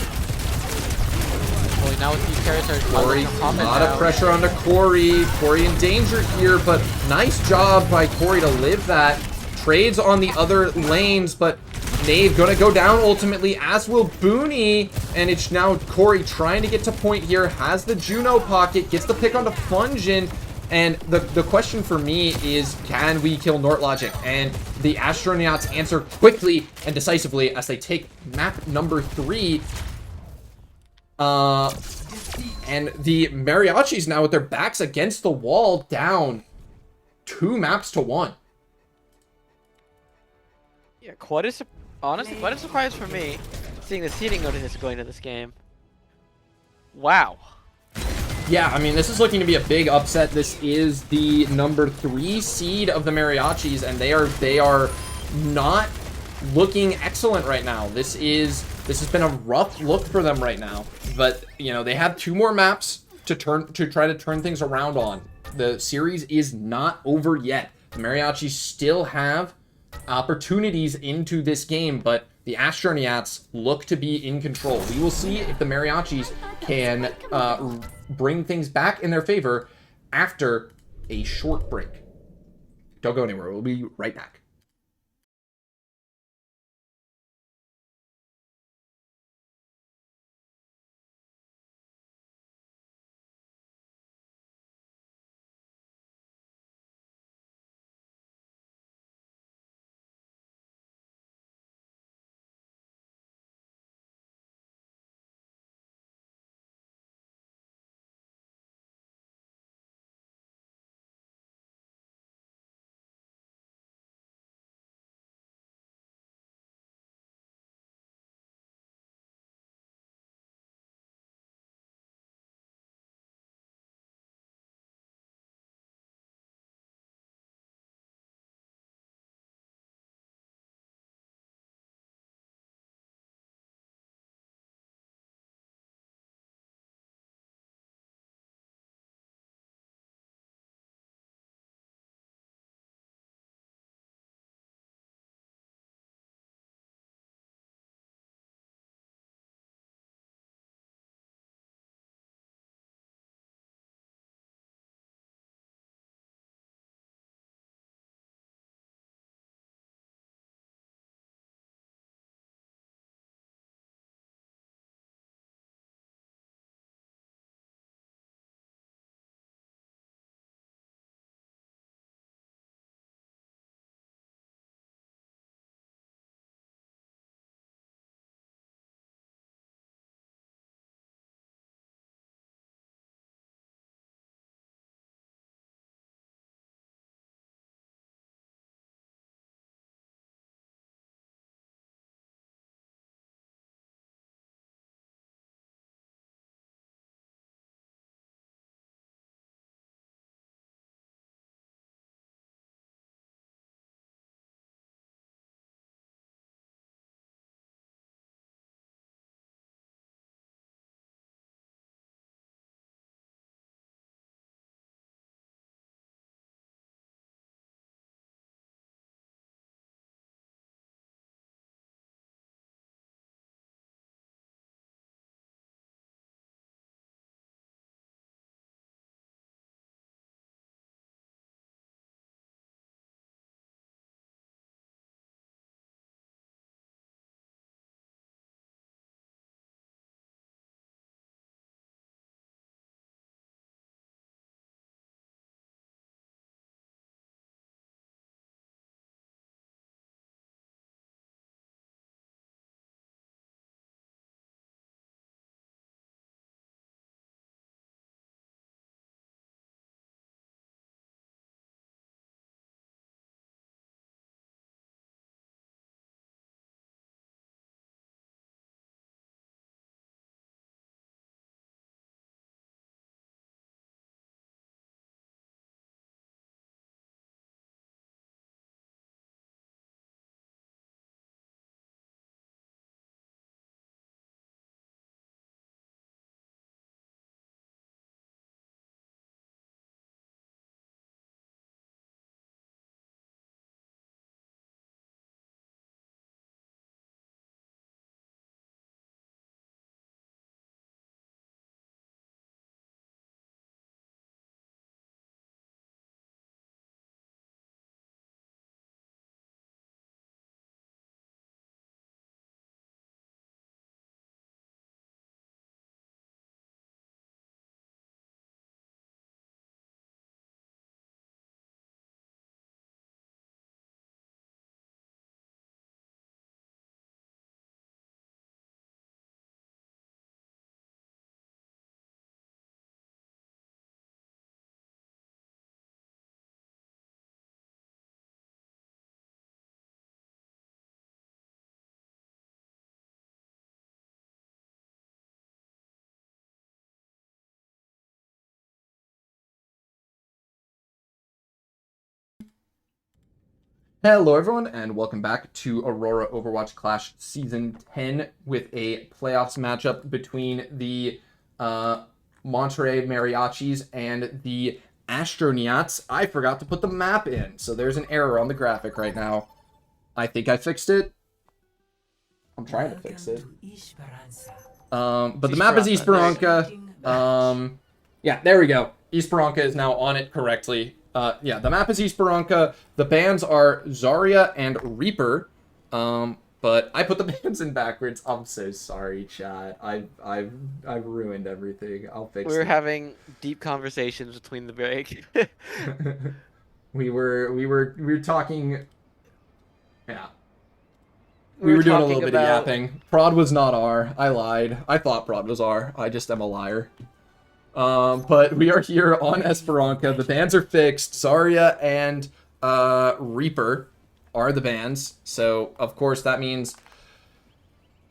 now with these characters, Corey, a lot of pressure onto Corey. Corey in danger here, but nice job by Corey to live that. Trades on the other lanes, but Nave gonna go down ultimately, as will Booney. And it's now Corey trying to get to point here, has the Juno pocket, gets the pick onto Fungin. And the question for me is, can we kill Nortlogic? And the Astronyaats answer quickly and decisively as they take map number 3. And the Mariachis now with their backs against the wall, down 2 maps to 1. Yeah, honestly, quite a surprise for me, seeing the seeding notice going into this game. Wow. Yeah, I mean, this is looking to be a big upset. This is the number 3 seed of the Mariachis, and they are not looking excellent right now. This has been a rough look for them right now. But, you know, they have 2 more maps to try to turn things around on. The series is not over yet. The Mariachis still have opportunities into this game, but the Astronyaats look to be in control. We will see if the Mariachis can bring things back in their favor after a short break. Don't go anywhere. We'll be right back. Hello everyone, and welcome back to Aurora Overwatch Clash Season 10 with a playoffs matchup between the Monterrey Mariachis and the Astronyaats. I forgot to put the map in, so there's an error on the graphic right now. I think I fixed it. I'm trying to fix it. But the map is Esperanza. Yeah, there we go. Esperanza is now on it correctly. Yeah, the map is Esperanza. The bans are Zarya and Reaper. But I put the bans in backwards. I'm so sorry, chat. I've ruined everything. I'll fix it. We were having deep conversations between the break. we were talking. Yeah. We were doing a little bit of yapping. Prod was not R. I lied. I thought Prod was R. I just am a liar. But we are here on Esperanza. The bans are fixed. Zarya and Reaper are the bans. So, of course, that means,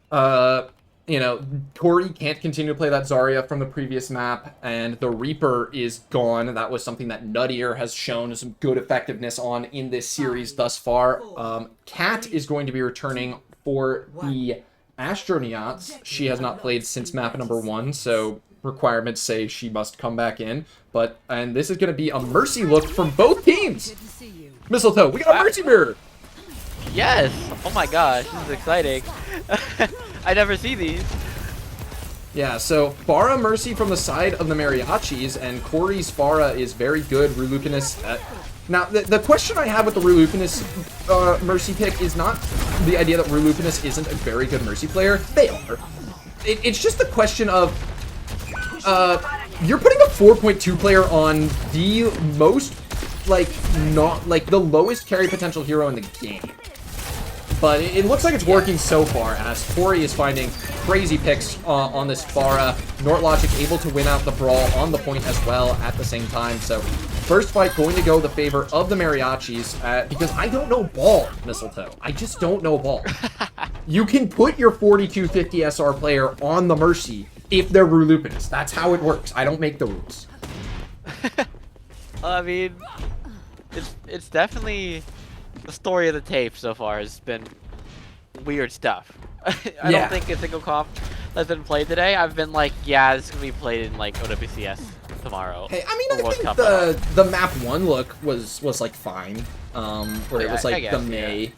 you know, Tori can't continue to play that Zarya from the previous map, and the Reaper is gone. That was something that Nuttier has shown some good effectiveness on in this series thus far. Kat is going to be returning for the Astronyaats. She has not played since map number 1, so requirements say she must come back in. And this is going to be a Mercy look from both teams. Mistletoe, we got a Mercy mirror. Yes! Oh my gosh, this is exciting. I never see these. Yeah, so Pharah Mercy from the side of the Mariachis, and Corey's Pharah is very good. Rulukinus. Now, the question I have with the Rulukinus Mercy pick is not the idea that Rulukinus isn't a very good Mercy player. They are. It's just the question of you're putting a 4.2 player on the most, the lowest carry potential hero in the game. But it looks like it's working so far, as Tori is finding crazy picks on this Pharah. Nortlogic able to win out the brawl on the point as well at the same time. So first fight going to go the favor of the Mariachis, because I don't know ball, Mistletoe. I just don't know ball. You can put your 4250 SR player on the Mercy if they're Rulukinus. That's how it works. I don't make the rules. I mean, it's definitely the story of the tape so far has been weird stuff. I don't think a single comp that's been played today, I've been like, yeah, this is gonna be played in like OWCS tomorrow. Hey, I mean, I think the map 1 look was like fine, where it was like the May,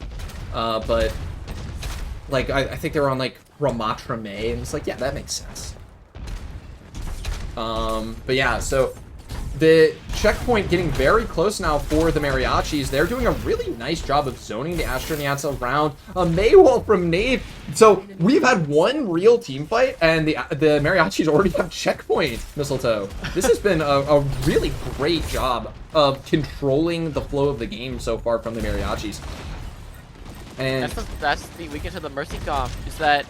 but like I think they were on like Ramatra May, and it's like, yeah, that makes sense. But yeah, so the checkpoint getting very close now for the Mariachis. They're doing a really nice job of zoning the Astronyaats around. A Maywall from Nave. So we've had one real team fight, and the Mariachis already have checkpoint, Mistletoe. This has been a really great job of controlling the flow of the game so far from the Mariachis. And that's the weakness of the Mercy comp, is that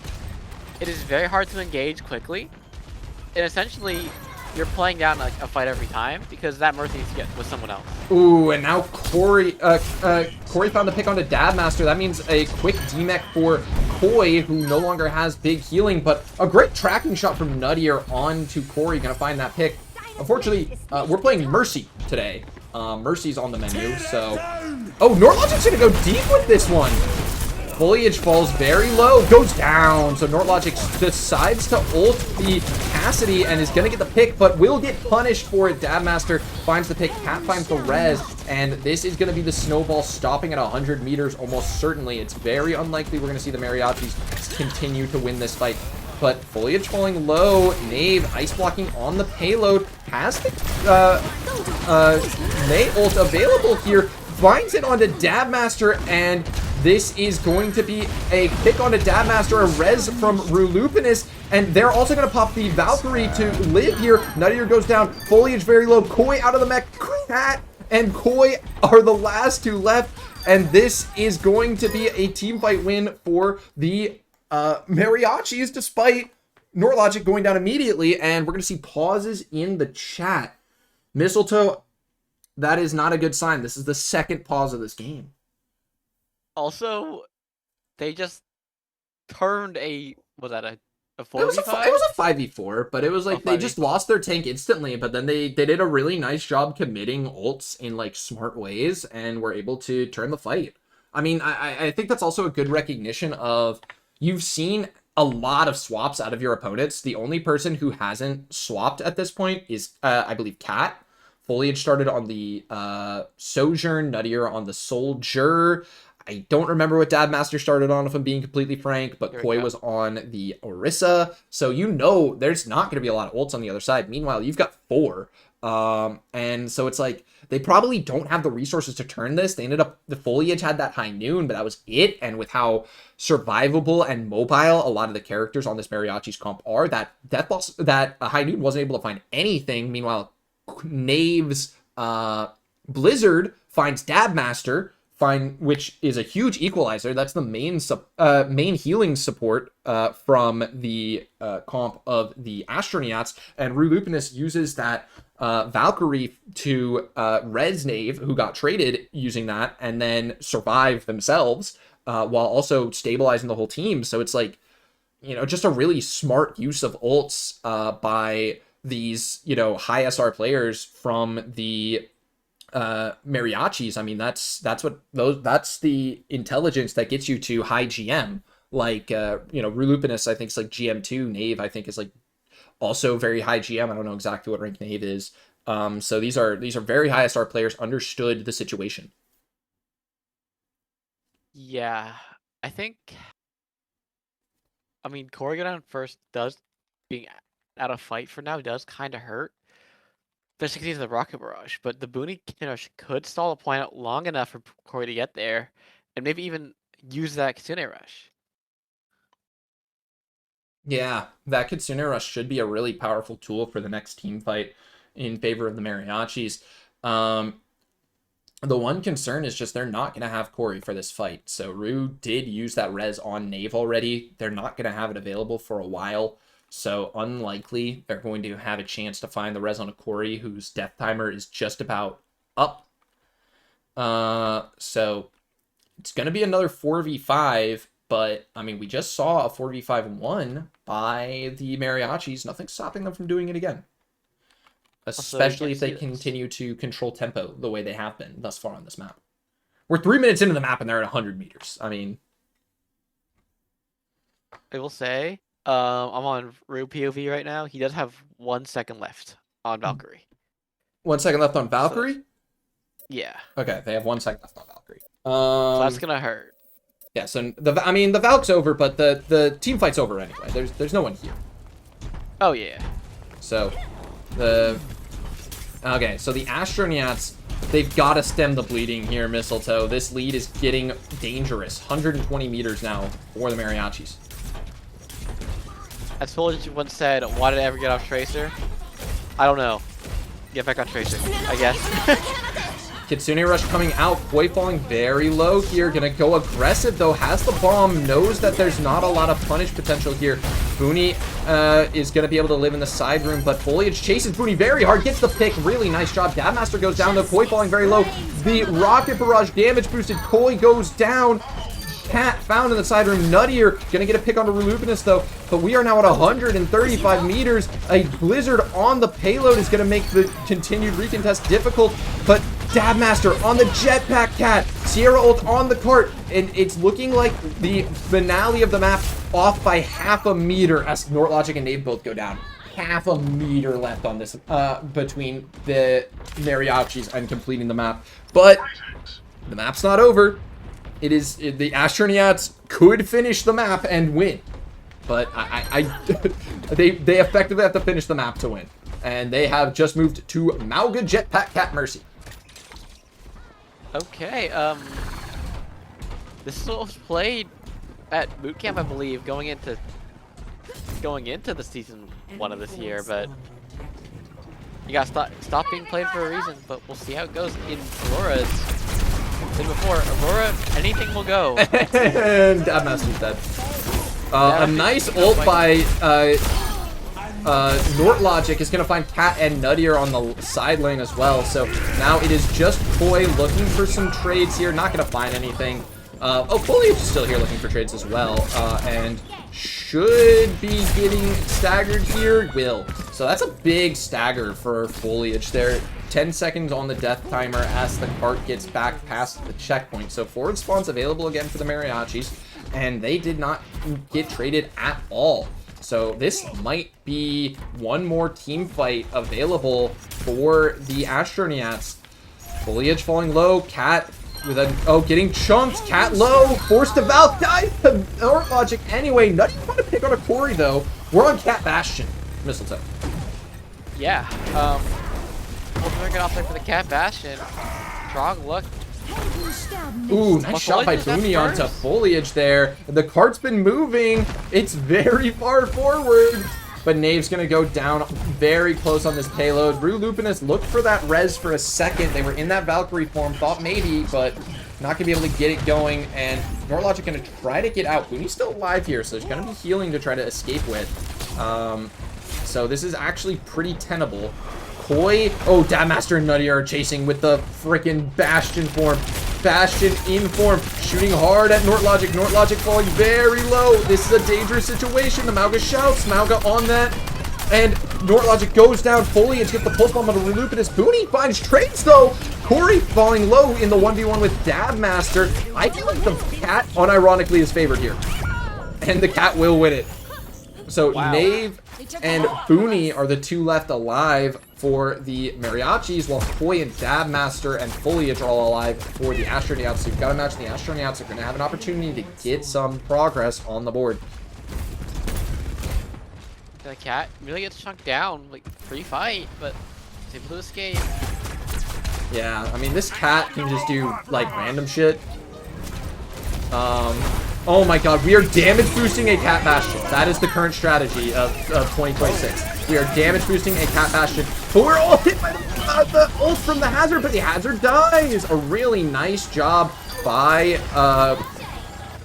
it is very hard to engage quickly. And essentially, you're playing down like a fight every time because that Mercy is with someone else. Ooh, and now Corey found the pick onto Dabmaster. That means a quick DMEC for Koi, who no longer has big healing, but a great tracking shot from Nuttier onto Corey. Gonna find that pick. Unfortunately, we're playing Mercy today. Mercy's on the menu, so... Oh, Nortlogic's gonna go deep with this one. Foliage falls very low, goes down. So Nortlogic decides to ult the Cassidy and is going to get the pick, but will get punished for it. Dabmaster finds the pick, Cat finds the res, and this is going to be the snowball stopping at 100 meters almost certainly. It's very unlikely we're going to see the Mariachis continue to win this fight. But Foliage falling low, Nave ice blocking on the payload, has the May ult available here, finds it onto Dabmaster, and this is going to be a pick onto Dabmaster, a res from Rulukinus, and they're also going to pop the Valkyrie to live here. Nuttier goes down, Foliage very low, Koi out of the mech, Cat and Koi are the last two left, and this is going to be a team fight win for the Mariachis, despite Nortlogic going down immediately, and we're going to see pauses in the chat. Mistletoe, that is not a good sign. This is the second pause of this game. Also, they just turned a 4v5? It was a 5v4, but it was like they just lost their tank instantly, but then they did a really nice job committing ults in like smart ways and were able to turn the fight. I mean, I think that's also a good recognition of you've seen a lot of swaps out of your opponents. The only person who hasn't swapped at this point is, I believe, Cat. Foliage started on the Sojourn, Nuttier on the Soldier. I don't remember what Dadmaster started on, if I'm being completely frank, but Koi was on the Orisa. So you know there's not going to be a lot of ults on the other side. Meanwhile, you've got 4. And so it's like, they probably don't have the resources to turn this. They ended up, the Foliage had that High Noon, but that was it. And with how survivable and mobile a lot of the characters on this Mariachis comp are, that High Noon wasn't able to find anything. Meanwhile, Knave's Blizzard finds Dabmaster, which is a huge equalizer. That's the main healing support from the comp of the Astronyaats, and Rulupinus uses that Valkyrie to res Knave, who got traded using that, and then survive themselves while also stabilizing the whole team. So it's like, you know, just a really smart use of ults by these, you know, high SR players from the Mariachis. I mean, that's the intelligence that gets you to high GM. Like, you know, Rulupinus, I think, is like GM2. Knave, I think, is like also very high GM. I don't know exactly what rank Knave is. So these are very high SR players, understood the situation. Yeah, I think. I mean, Corey going down first does, being out of fight for now, does kind of hurt. Especially because he's the Rocket Barrage, but the Booney Rush could stall a point out long enough for Corey to get there, and maybe even use that Kitsune Rush. Yeah, that Kitsune Rush should be a really powerful tool for the next team fight in favor of the Mariachis. The one concern is just they're not going to have Corey for this fight. So Rue did use that res on Knave already. They're not going to have it available for a while. So unlikely they're going to have a chance to find the res on a Corey whose death timer is just about up. So it's going to be another 4v5, but I mean, we just saw a 4v5 won by the Mariachis. Nothing's stopping them from doing it again. Especially if they continue to control tempo the way they have been thus far on this map. We're 3 minutes into the map and they're at 100 meters. I mean, I will say, I'm on Rue POV right now. He does have 1 second left on Valkyrie. 1 second left on Valkyrie? So, yeah. Okay, they have 1 second left on Valkyrie. So that's gonna hurt. Yeah, so the Valk's over, but the team fight's over anyway. There's no one here. Oh yeah. So okay, so the Astronyaats, they've got to stem the bleeding here, Mistletoe. This lead is getting dangerous. 120 meters now for the Mariachis. As Foliage once said, why did I ever get off Tracer? I don't know. Get back on Tracer, I guess. Kitsune Rush coming out. Koi falling very low here. Gonna go aggressive, though. Has the bomb. Knows that there's not a lot of punish potential here. Booney is gonna be able to live in the side room, but Foliage chases Booney very hard. Gets the pick. Really nice job. Dabmaster goes down, though. Koi falling very low. The Rocket Barrage damage boosted. Koi goes down. Cat found in the side room. Nuttier gonna get a pick onto Rulupinus, though. But we are now at 135 meters. A Blizzard on the payload is gonna make the continued recontest difficult, but Dabmaster on the jetpack cat. Sierra ult on the cart. And it's looking like the finale of the map off by half a meter as Nortlogic and Knave both go down. Half a meter left on this between the Mariachis and completing the map. But the map's not over. The Astronyaats could finish the map and win. But they effectively have to finish the map to win. And they have just moved to Mauga Jetpack Cat Mercy. Okay, this is what was played at boot camp, I believe, going into the season 1 of this year, but you gotta stop being played for a reason. But we'll see how it goes in Aurora's. Said before, Aurora, anything will go. And Dabmaster's dead. A nice ult by Nortlogic is going to find Cat and Nuttier on the side lane as well. So now it is just Koi looking for some trades here. Not going to find anything. Foliage is still here looking for trades as well. And should be getting staggered here. Will. So that's a big stagger for Foliage there. 10 seconds on the death timer as the cart gets back past the checkpoint. So forward spawns available again for the Mariachis, and they did not get traded at all. So this might be one more team fight available for the Astronyaats. Foliage falling low, Cat with a, oh, getting chunked, Cat low, forced to Valve, dies to Logic anyway. Not even to pick on a Corey though. We're on Cat Bastion, Mistletoe. Yeah, we'll bring it off there for the Cat Bastion. Strong look. Ooh, nice shot by Booney onto Foliage there. The cart's been moving. It's very far forward. But Knave's going to go down very close on this payload. Rue Lupinus looked for that res for a second. They were in that Valkyrie form. Thought maybe, but not going to be able to get it going. And Norlogic going to try to get out. Booney's still alive here, so there's going to be healing to try to escape with. So this is actually pretty tenable. Koi, oh, Dabmaster and Nutty are chasing with the freaking Bastion form. Bastion in form, shooting hard at Nortlogic. Nortlogic falling very low. This is a dangerous situation. The Mauga shouts, Mauga on that. And Nortlogic goes down. Foliage gets the pulse bomb on the Relupinus. Booney finds trades though. Corey falling low in the 1v1 with Dabmaster. I feel like the Cat unironically is favored here. And the Cat will win it. So wow. Knave and Booney are the two left alive for the Mariachis, while Koi and Dabmaster and Foliage are all alive for the Astronyaats. So you've got to imagine the Astronyaats are going to have an opportunity to get some progress on the board. The Cat really gets chunked down, like, free fight, but he's able to escape. Yeah, I mean, this Cat can just do, like, random shit. Oh my god, we are damage boosting a Cat Bastion. That is the current strategy of 2026. We are damage boosting a Cat Bastion. But we're all hit by the ult from the Hazard, but the Hazard dies. A really nice job by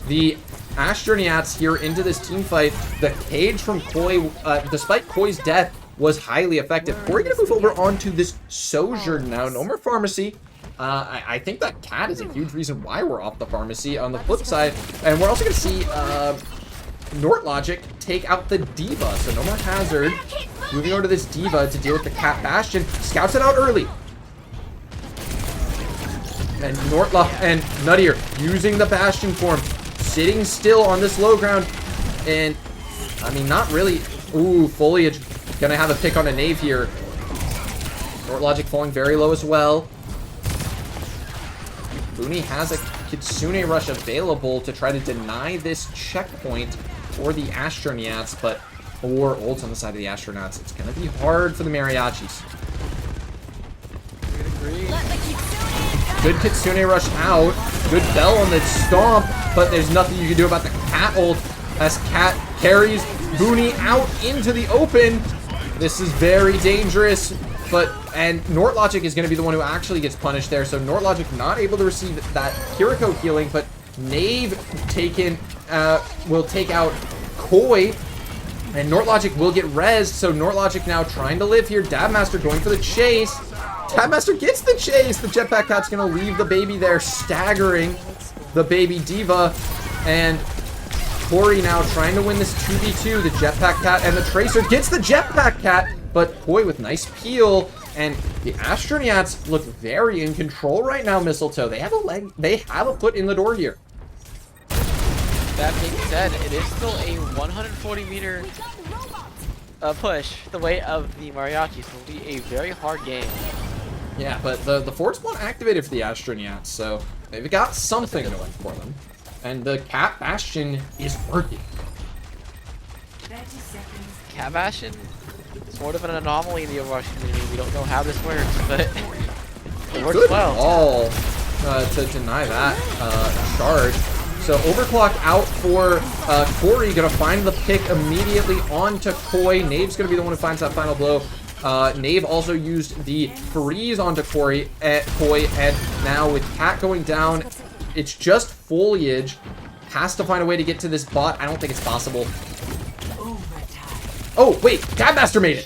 the Astronyaats here into this team fight. The cage from Koi, despite Koi's death, was highly effective. We're going to move over onto this Sojourn now. No more Pharmacy. I think that Cat is a huge reason why we're off the Pharmacy on the flip side. And we're also going to see Nortlogic take out the D.Va. So no more Hazard. Moving over to this D.Va to deal with the Cat Bastion. Scouts it out early. And and Nuttier using the Bastion form. Sitting still on this low ground. And, I mean, not really. Ooh, Foliage going to have a pick on a Knave here. Nortlogic falling very low as well. Booney has a Kitsune Rush available to try to deny this checkpoint for the Astronyaats, but 4 ults on the side of the Astronauts. It's going to be hard for the Mariachis. Good Kitsune Rush out. Good Bell on the Stomp, but there's nothing you can do about the Cat ult as Cat carries Booney out into the open. This is very dangerous. And Nortlogic is going to be the one who actually gets punished there. So Nortlogic not able to receive that Kiriko healing, but Knave will take out Koi. And Nortlogic will get rezzed. So Nortlogic now trying to live here. Dabmaster going for the chase. Dabmaster gets the chase. The Jetpack Cat's going to leave the baby there, staggering the baby D.Va. And Corey now trying to win this 2v2. The Jetpack Cat and the Tracer gets the Jetpack Cat. But Koi with nice peel, and the Astronyaats look very in control right now, Mistletoe. They have a foot in the door here. That being said, it is still a 140-meter push the way of the Mariachis. It will be a very hard game. Yeah, but the forward spawn activated for the Astronyaats, so they've got something going for them. And the Cat Bastion is working. Cat Bastion? Sort of an anomaly in the Overwatch community. We don't know how this works, but it works well. All to deny that charge. So overclock out for Corey. Gonna find the pick immediately onto Koi. Knave's gonna be the one who finds that final blow. Knave also used the freeze onto Koi, and now with Cat going down, it's just Foliage. Has to find a way to get to this bot. I don't think it's possible. Oh, wait, Dabmaster made it.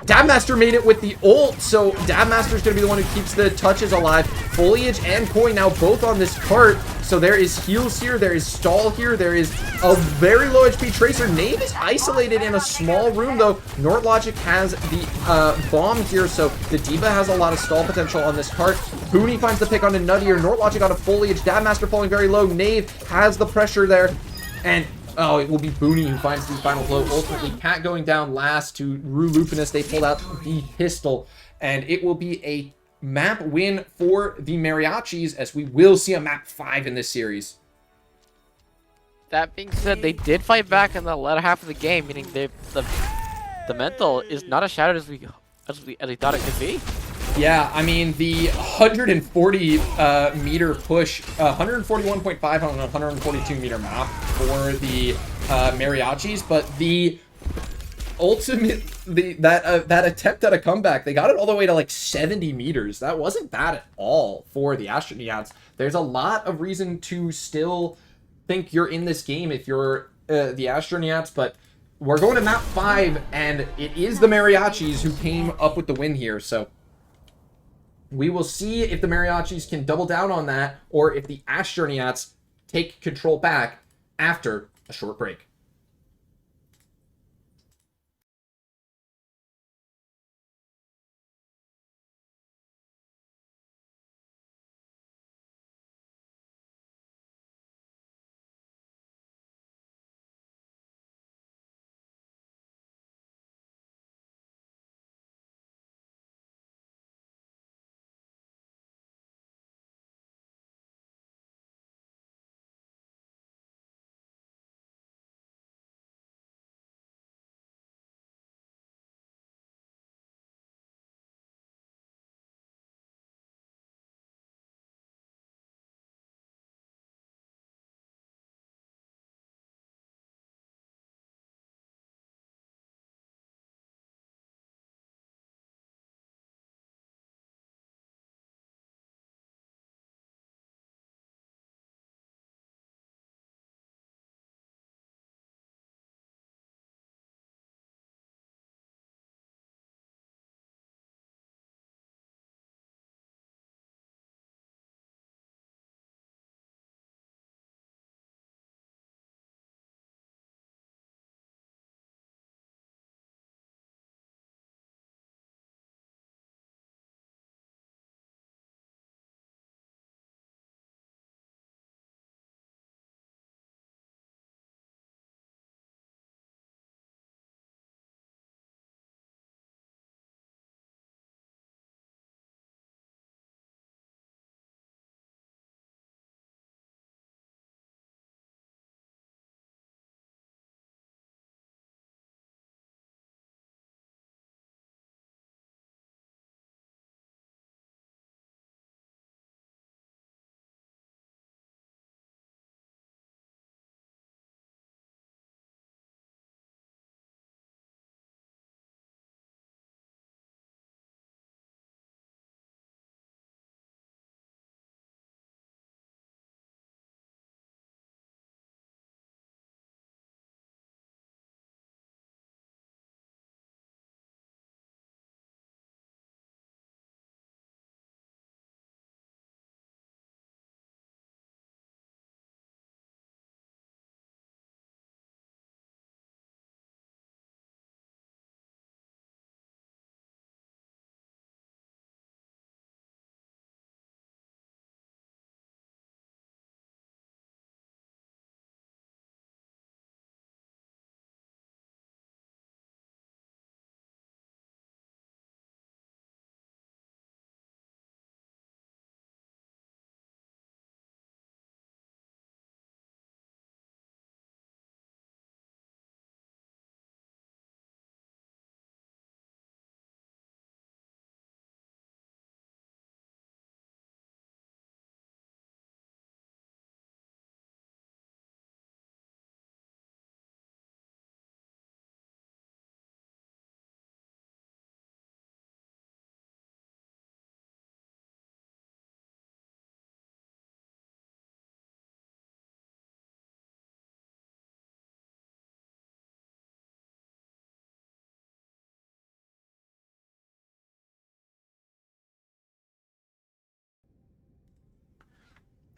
Dabmaster made it with the ult, so Dabmaster's going to be the one who keeps the touches alive. Foliage and Koi now both on this cart, so there is heals here, there is stall here, there is a very low HP Tracer. Nave is isolated in a small room, though. Nordlogic has the bomb here, so the D.Va has a lot of stall potential on this cart. Booney finds the pick on a Nuttier. Nordlogic on a Foliage. Dabmaster falling very low. Nave has the pressure there, and oh, it will be Booney who finds the final blow. Ultimately, Cat going down last to Rue Lupinus. They pulled out the pistol, and it will be a map win for the Mariachis, as we will see a map 5 in this series. That being said, they did fight back in the latter half of the game, meaning the mental is not as shattered as we thought it could be. Yeah, I mean, the 140 meter push, 141.5 on a 142 meter map for the Mariachis, but the ultimate, that attempt at a comeback, they got it all the way to like 70 meters. That wasn't bad at all for the Astronyaats. There's a lot of reason to still think you're in this game if you're the Astronyaats, but we're going to map 5, and it is the Mariachis who came up with the win here, so we will see if the Mariachis can double down on that, or if the Astronyaats take control back after a short break.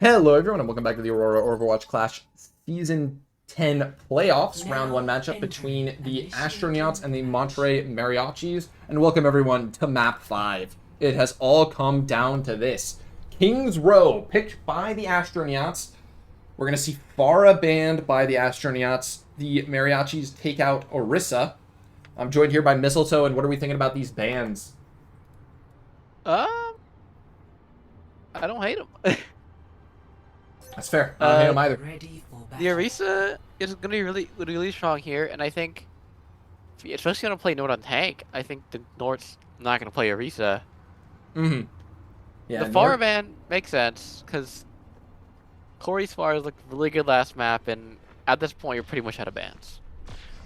Hello everyone and welcome back to the Aurora Overwatch Clash Season 10 Playoffs, Round 1 matchup between the Astronyaats and the Monterrey Mariachis. And welcome everyone to Map 5. It has all come down to this. King's Row, picked by the Astronyaats. We're going to see Pharah banned by the Astronyaats. The Mariachis take out Orisa. I'm joined here by Mistletoe, and what are we thinking about these bans? I don't hate them. That's fair. I don't hate them either. Ready for The battle. Orisa is going to be really strong here, and I think, especially going to play Nord on tank, I think the Nord's not going to play Orisa. Mm-hmm. Yeah, The Pharah ban makes sense, because Corey's Pharah looked really good last map, and at this point, you're pretty much out of bans.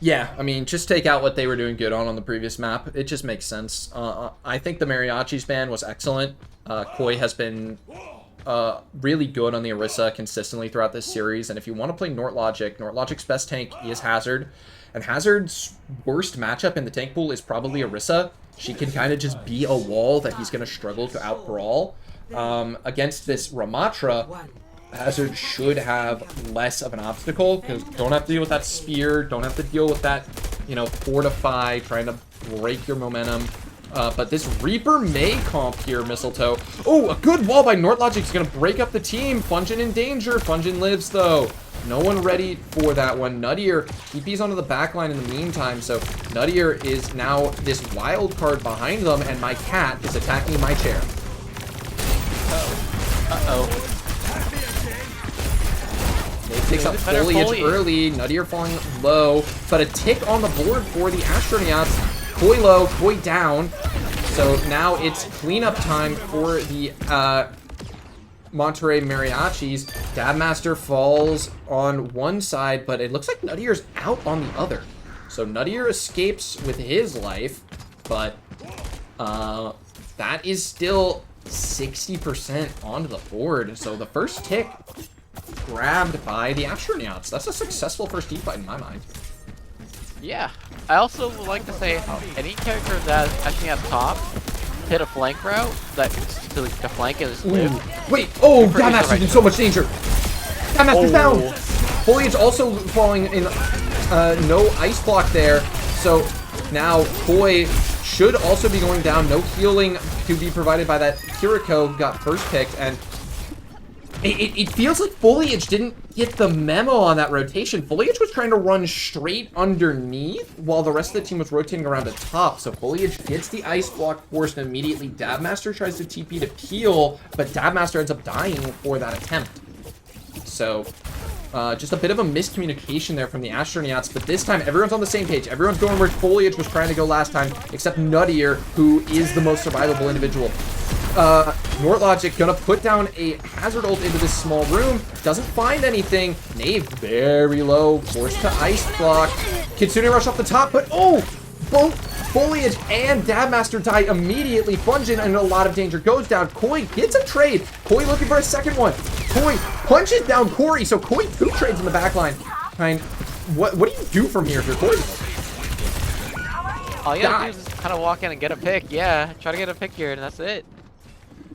Yeah, I mean, just take out what they were doing good on the previous map. It just makes sense. I think the Mariachis ban was excellent. Koi has been really good on the Orisa consistently throughout this series, and if you want to play Nortlogic's best tank is Hazard, and Hazard's worst matchup in the tank pool is probably Orisa. She can kind of just be a wall that he's going to struggle to out-brawl. Against this Ramatra, Hazard should have less of an obstacle, because don't have to deal with that spear, don't have to deal with that, you know, fortify, trying to break your momentum. But this Reaper may comp here, Mistletoe. Oh, a good wall by Nortlogic is going to break up the team. Fungin in danger. Fungin lives, though. No one ready for that one. Nuttier, TP's onto the back line in the meantime, so Nuttier is now this wild card behind them, and my cat is attacking my chair. Uh-oh. It takes up foliage early. Nuttier falling low, but a tick on the board for the Astronyaats. Koi low, Koi down. So now it's cleanup time for the Monterrey Mariachis. Dabmaster falls on one side, but it looks like Nuttier's out on the other. So Nuttier escapes with his life, but that is still 60% onto the board. So the first tick grabbed by the Astronauts. That's a successful first team fight in my mind. Yeah. I also would like to say any character that actually has top hit a flank route that to the flank and just live. Wait, oh, Dabmaster's in so much danger. Dabmaster's down. Foliage also falling in no ice block there. So now Koi should also be going down. No healing to be provided by that Kiriko who got first picked, and it feels like Foliage didn't get the memo on that rotation. Foliage was trying to run straight underneath while the rest of the team was rotating around the top. So Foliage gets the ice block forced, and immediately Dabmaster tries to TP to peel, but Dabmaster ends up dying for that attempt. So just a bit of a miscommunication there from the Astronauts, but this time everyone's on the same page. Everyone's going where Foliage was trying to go last time, except Nuttier, who is the most survivable individual. Nortlogic gonna put down a Hazard ult into this small room. Doesn't find anything. Knave very low. Forced to ice block. Kitsune rush off the top, but oh! Both Foliage and Dabmaster die immediately. Fungin in a lot of danger. Goes down. Koi gets a trade. Koi looking for a second one. Koi punches down Corey, so Koi 2 trades in the backline. I mean, what do you do from here if you're Koi? All you gotta do is just kind of walk in and get a pick. Yeah, try to get a pick here, and that's it.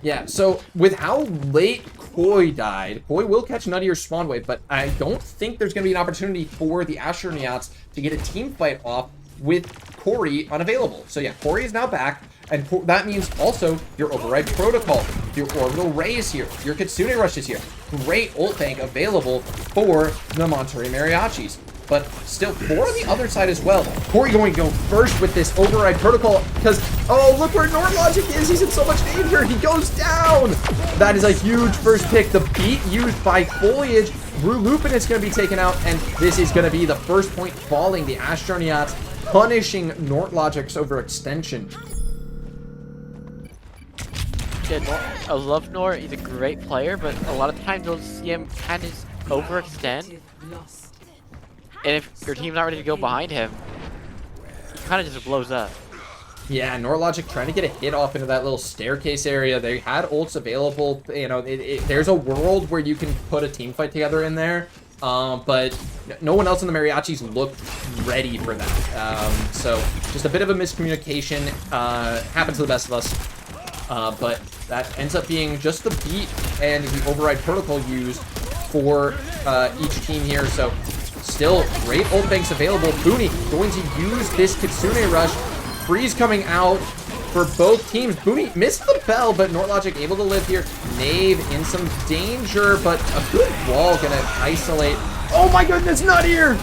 Yeah, so with how late Koi died, Koi will catch Nuttier's spawn wave, but I don't think there's going to be an opportunity for the Astronauts to get a team fight off with Corey unavailable. So yeah, Corey is now back, and that means also your override protocol, your orbital ray is here, your Kitsune rush is here. Great ult bank available for the Monterrey Mariachis. But still, 4 on the other side as well. Corey going to go first with this override protocol because, oh, look where Nortlogic is. He's in so much danger. He goes down. That is a huge first pick. The beat used by Foliage. Lupin is going to be taken out, and this is going to be the first point falling. The Astronauts punishing Nortlogic's overextension. Yeah, I love Nor. He's a great player, but a lot of times you'll see him kind of overextend. And if your team's not ready to go behind him, he kind of just blows up. Yeah, Nortlogic trying to get a hit off into that little staircase area. They had ults available. You know, there's a world where you can put a team fight together in there. But no one else in the Mariachis looked ready for that. So just a bit of a miscommunication. Happens to the best of us. But that ends up being just the beat and the override protocol used for each team here. So still great ult banks available. Booney going to use this Kitsune Rush. Freeze coming out for both teams. Booney missed the bell, but NortLogic able to live here. Knave in some danger, but a good wall gonna isolate. Oh my goodness, Nuttier!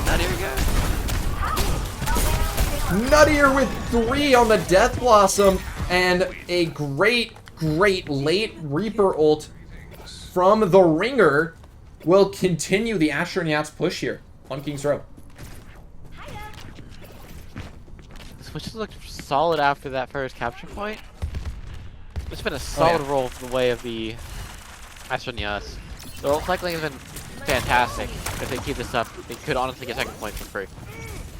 Nuttier with 3 on the Death Blossom, and a great late Reaper ult from the Ringer will continue the Astronyaats push here on King's Row. Switches looked solid after that first capture point. It's been a solid roll from the way of the Astronyaats. The roll cycling has been fantastic. If they keep this up, they could honestly get second point for free.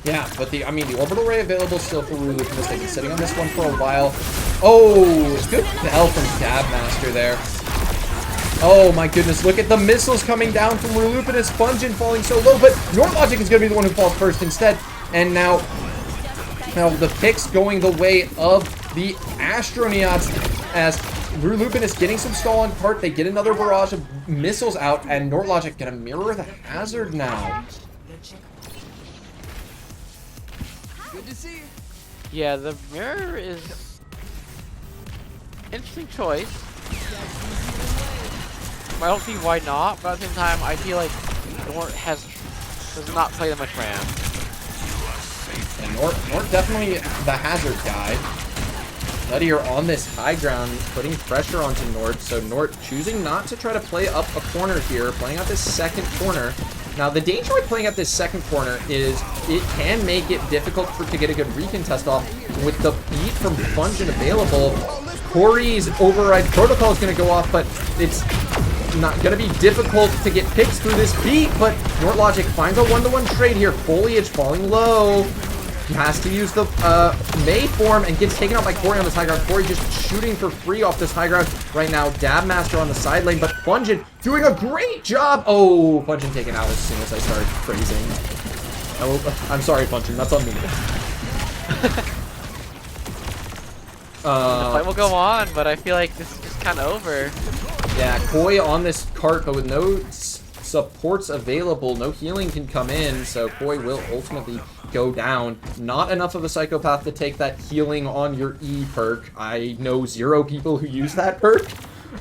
Yeah, but the orbital ray available still for Rulu from this. They've been sitting on this one for a while. Oh, good bell from Dabmaster there. Oh my goodness, look at the missiles coming down from Rulupinus. Fungin falling so low, but NortLogic is going to be the one who falls first instead. And now the picks going the way of the Astronyaats as Rulupinus getting some stall on cart. They get another barrage of missiles out, and NortLogic going to mirror the hazard now. Good to see you. Yeah, the mirror is interesting choice. I don't see why not, but at the same time, I feel like Nort does not play that much RAM. And Nort definitely the hazard guy. Nuttier on this high ground, putting pressure onto Nort. So Nort choosing not to try to play up a corner here, playing out this second corner. Now, the danger with playing out this second corner is it can make it difficult to get a good recontest off. With the beat from Fungin available, Corey's override protocol is going to go off, but it's not going to be difficult to get picks through this beat. But NortLogic finds a one-to-one trade here. Foliage falling low. He has to use the May form and gets taken out by Corey on this high ground. Corey just shooting for free off this high ground right now. Dabmaster on the side lane, but doing a great job. Oh, Fungin taken out as soon as I started praising. Oh, I'm sorry, Fungin. That's on me. The fight will go on, but I feel like this is just kind of over. Yeah, Koi on this cart, but with no supports available, no healing can come in, so Koi will ultimately go down. Not enough of a psychopath to take that healing on your E perk. I know 0 people who use that perk.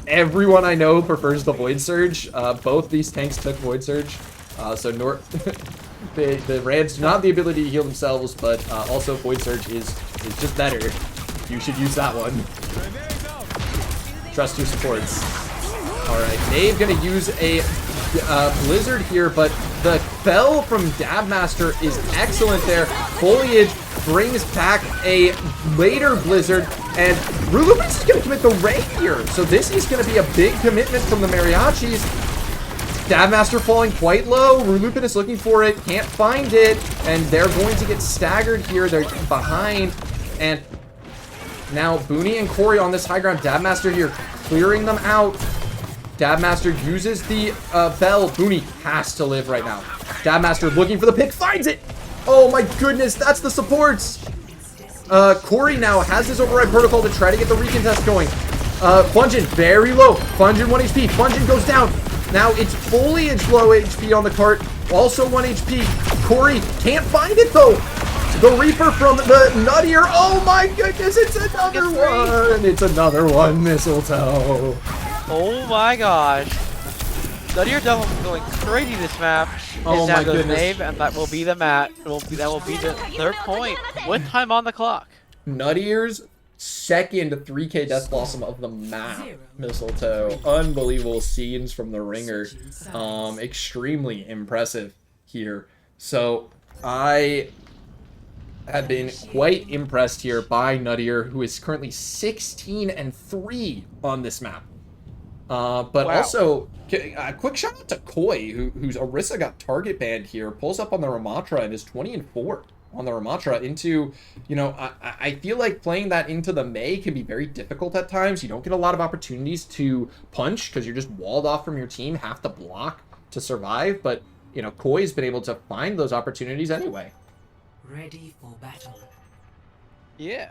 Everyone I know prefers the Void Surge. Both these tanks took Void Surge, so the Reds do not have the ability to heal themselves, but also Void Surge is just better. You should use that one. Trust your supports. Alright, Knave gonna use a Blizzard here, but the bell from Dabmaster is excellent there. Foliage brings back a later Blizzard, and Rulupinus is gonna commit the Ray here. So this is gonna be a big commitment from the Mariachis. Dabmaster falling quite low. Rulupinus looking for it, can't find it, and they're going to get staggered here. They're behind, and now Booney and Corey on this high ground. Dabmaster here clearing them out. Dabmaster uses the bell. Booney has to live right now. Dabmaster looking for the pick, finds it. Oh my goodness, that's the supports. Corey now has his override protocol to try to get the recontest going. Fungin very low. Fungin 1 HP. Fungin goes down. Now it's Foliage low HP on the cart. Also 1 HP. Corey can't find it though. The Reaper from the Nuttier. Oh my goodness, it's another one. It's another one, Mistletoe. Oh my gosh. Nuttier Devil going crazy this map. Oh my goodness. Knave, and that will be the mat. That will be the 3rd point with time on the clock. Nuttier's second 3K Death Blossom of the map, Mistletoe. Unbelievable scenes from the Ringer. Extremely impressive here. So I have been quite impressed here by Nuttier, who is currently 16-3 on this map. But wow. Also, a quick shout out to Koi, whose Orisa got target banned here, pulls up on the Ramatra and is 20-4 on the Ramatra into, you know, I feel like playing that into the May can be very difficult at times. You don't get a lot of opportunities to punch because you're just walled off from your team, have to block to survive, but, you know, Koi's been able to find those opportunities anyway. Ready for battle. Yeah.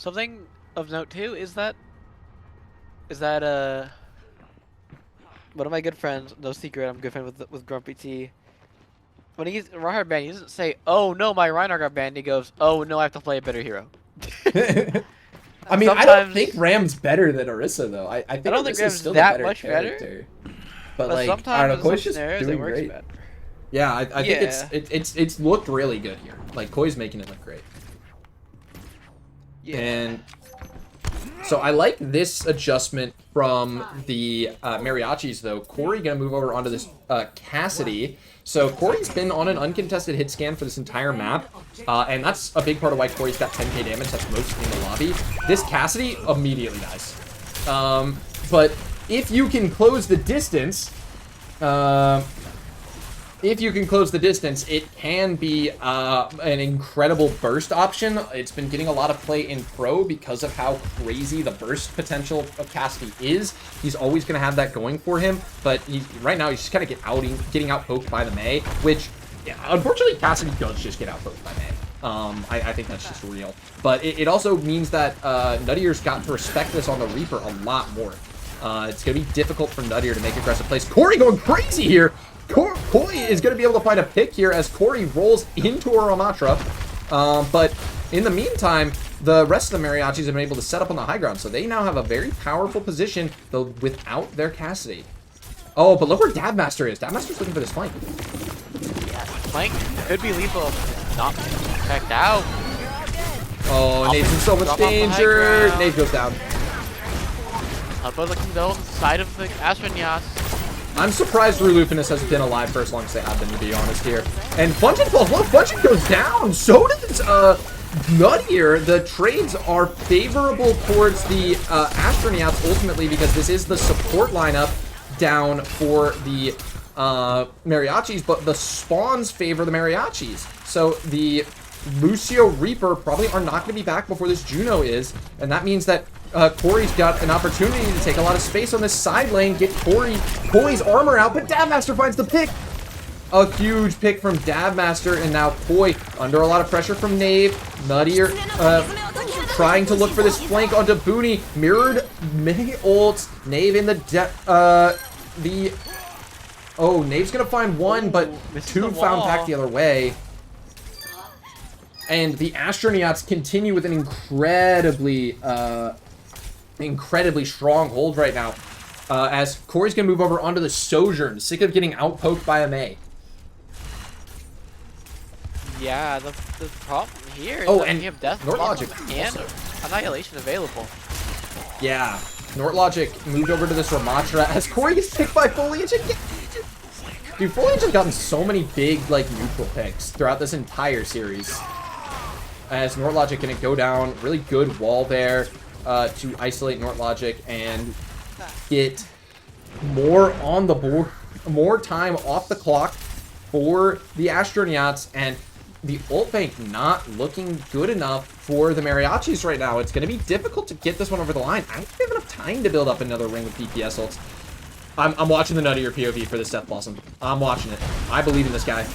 Something of note too is that one of my good friends, no secret, I'm good friend with Grumpy T. When he's Reinhardt banned, he doesn't say, "Oh no, my Reinhardt got banned." He goes, "Oh no, I have to play a better hero." I mean, I don't think Ram's better than Orisa though. I think don't think Orisa's Ram's still that the better much better. character. But like, sometimes I don't know, in Koi's some just scenarios doing it works great. better. Yeah, I think it's looked really good here. Like Koi's making it look great. Yeah. And so I like this adjustment from the Mariachis, though. Corey gonna move over onto this Cassidy. So Corey's been on an uncontested hit scan for this entire map, and that's a big part of why Corey's got 10k damage. That's most in the lobby. This Cassidy immediately dies. But if you can close the distance, it can be an incredible burst option. It's been getting a lot of play in Pro because of how crazy the burst potential of Cassidy is. He's always going to have that going for him, but right now he's just kind of getting out-poked by the Mei, which, yeah, unfortunately, Cassidy does just get out-poked by Mei. I think that's just real. But it also means that Nuttier's got to respect this on the Reaper a lot more. It's going to be difficult for Nuttier to make aggressive plays. Corey going crazy here! Koi is going to be able to find a pick here as Corey rolls into a Ramatra. But in the meantime, the rest of the Mariachis have been able to set up on the high ground. So they now have a very powerful position, though without their Cassidy. Oh, but look where Dabmaster is. Dabmaster's looking for this flank. Yeah, flank could be lethal. Not checked out. Oh, Nate's in so much danger. Nate goes down. Both looking though on the side of the Astronyaats. I'm surprised Rulufinus hasn't been alive for as long as they have been, to be honest here. And Function falls low. Function goes down. So does Nuttier. The trades are favorable towards the Astronauts ultimately because this is the support lineup down for the Mariachis, but the spawns favor the Mariachis. So the Lucio Reaper probably are not going to be back before this Juno is, and that means that Corey's got an opportunity to take a lot of space on this side lane, get Koi's armor out, but Dabmaster finds the pick. A huge pick from Dabmaster, and now Koi under a lot of pressure from Knave. Nuttier trying to look for this flank onto Booney. Mirrored many ults. Knave in oh, Knave's gonna find one, but two found back the other way. And the Astronauts continue with an incredibly strong hold right now. As Corey's gonna move over onto the Sojourn, sick of getting outpoked by a Mei. Yeah, the problem here is that and you have Death Nortlogic and also. Annihilation available. Yeah, Nortlogic moved over to this Ramatra as Corey gets picked by Foliage again. Dude, Foliage has gotten so many big, like, neutral picks throughout this entire series. As Nortlogic gonna go down, really good wall there to isolate Nortlogic and get more on the board, more time off the clock for the Astronauts, and the ult bank not looking good enough for the Mariachis right now. It's going to be difficult to get this one over the line. I don't think they have enough time to build up another ring with DPS ults. I'm watching the Nuttier POV for this Death Blossom. I'm watching it. I believe in this guy.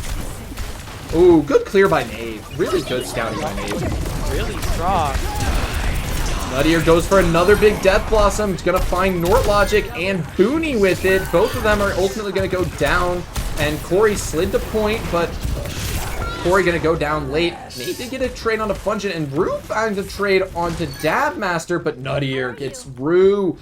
Ooh, good clear by Knave. Really good scouting by Knave. Really strong. Nuttier goes for another big Death Blossom. He's going to find Nortlogic and Booney with it. Both of them are ultimately going to go down. And Corey slid to point, but Corey going to go down late. Nate did get a trade onto Fungent, and Rue finds a trade onto Dabmaster, but Nuttier gets Rue.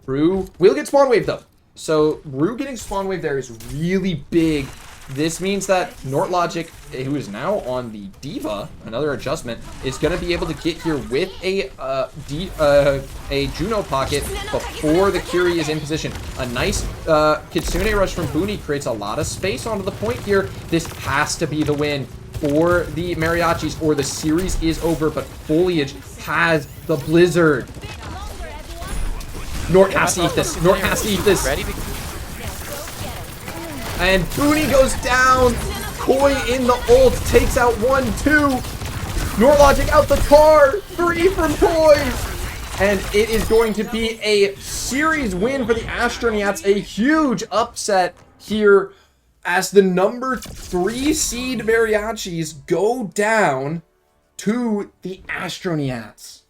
Rue will get Spawn Wave, though. So Rue getting Spawn Wave there is really big. This means that Nortlogic, who is now on the Diva, another adjustment, is going to be able to get here with a Juno pocket before the Curie is in position. A nice Kitsune rush from Booney creates a lot of space onto the point here. This has to be the win for the Mariachis, or the series is over, but Foliage has the Blizzard. Nort has to eat this. Nort has to eat this. And Booney goes down. Koi in the ult takes out 1-2. Nortlogic out the car. 3 from Koi. And it is going to be a series win for the Astronauts. A huge upset here as the number 3 seed Mariachis go down to the Astronauts.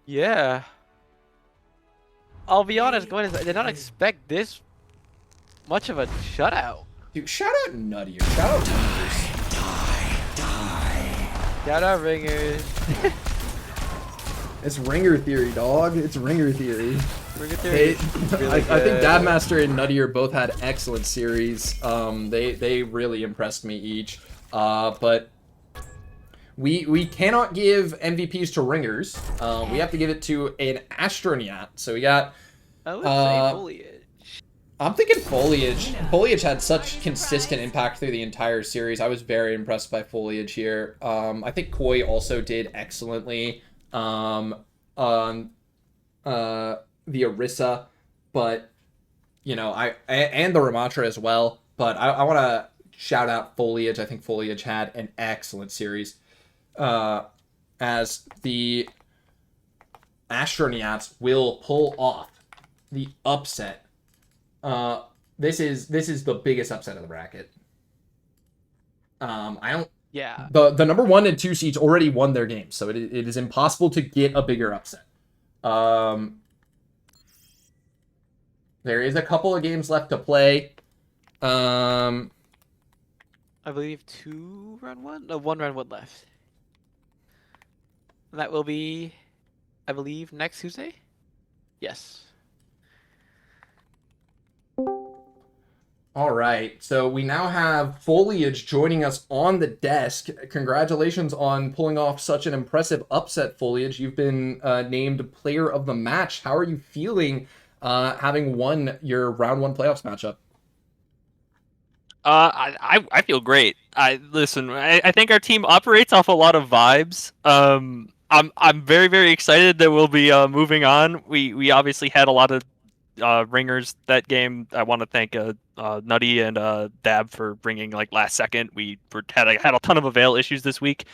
Yeah. I'll be honest, going I did not expect this much of a shutout. Dude, shout out Nuttier. Shout out Ringers. Shout out Ringers. It's Ringer theory, dog. It's Ringer theory. Ringer theory. I think Dadmaster and Nuttier both had excellent series. They really impressed me each. But we cannot give MVPs to Ringers. We have to give it to an Astronyaat. So we got. I would say Foliage. I'm thinking Foliage. Foliage had such consistent impact through the entire series. I was very impressed by Foliage here. I think Koi also did excellently on the Orisa, but you know, and the Ramatra as well. But I want to shout out Foliage. I think Foliage had an excellent series. As the Astronauts will pull off the upset. This is the biggest upset of the bracket. I don't. Yeah. The number 1 and 2 seeds already won their games, so it is impossible to get a bigger upset. There is a couple of games left to play. I believe 2 round 1? No, 1 round 1 left. And that will be, I believe, next Tuesday? Yes. All right, so we now have Foliage joining us on the desk. Congratulations on pulling off such an impressive upset, Foliage. You've been named Player of the Match. How are you feeling having won your Round 1 playoffs matchup? I feel great. I think our team operates off a lot of vibes. I'm very, very excited that we'll be moving on. We obviously had a lot of ringers that game. I want to thank Nutty and Dab for bringing like last second. We had a ton of avail issues this week.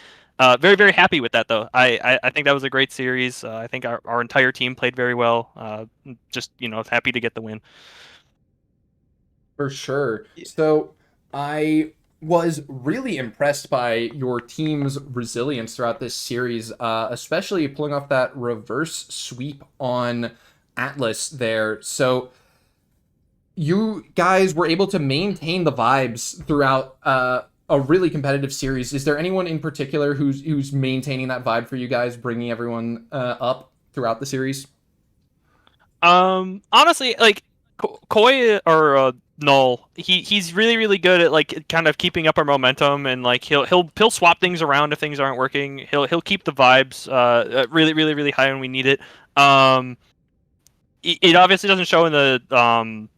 Very, very happy with that though. I think that was a great series. I think our entire team played very well. Just happy to get the win. For sure. So I was really impressed by your team's resilience throughout this series, especially pulling off that reverse sweep on Atlas there. So you guys were able to maintain the vibes throughout a really competitive series. Is there anyone in particular who's maintaining that vibe for you guys, bringing everyone up throughout the series? Honestly, like Koi or Null, he's really, really good at like kind of keeping up our momentum, and like he'll swap things around if things aren't working. He'll keep the vibes really, really, really high when we need it. It obviously doesn't show in the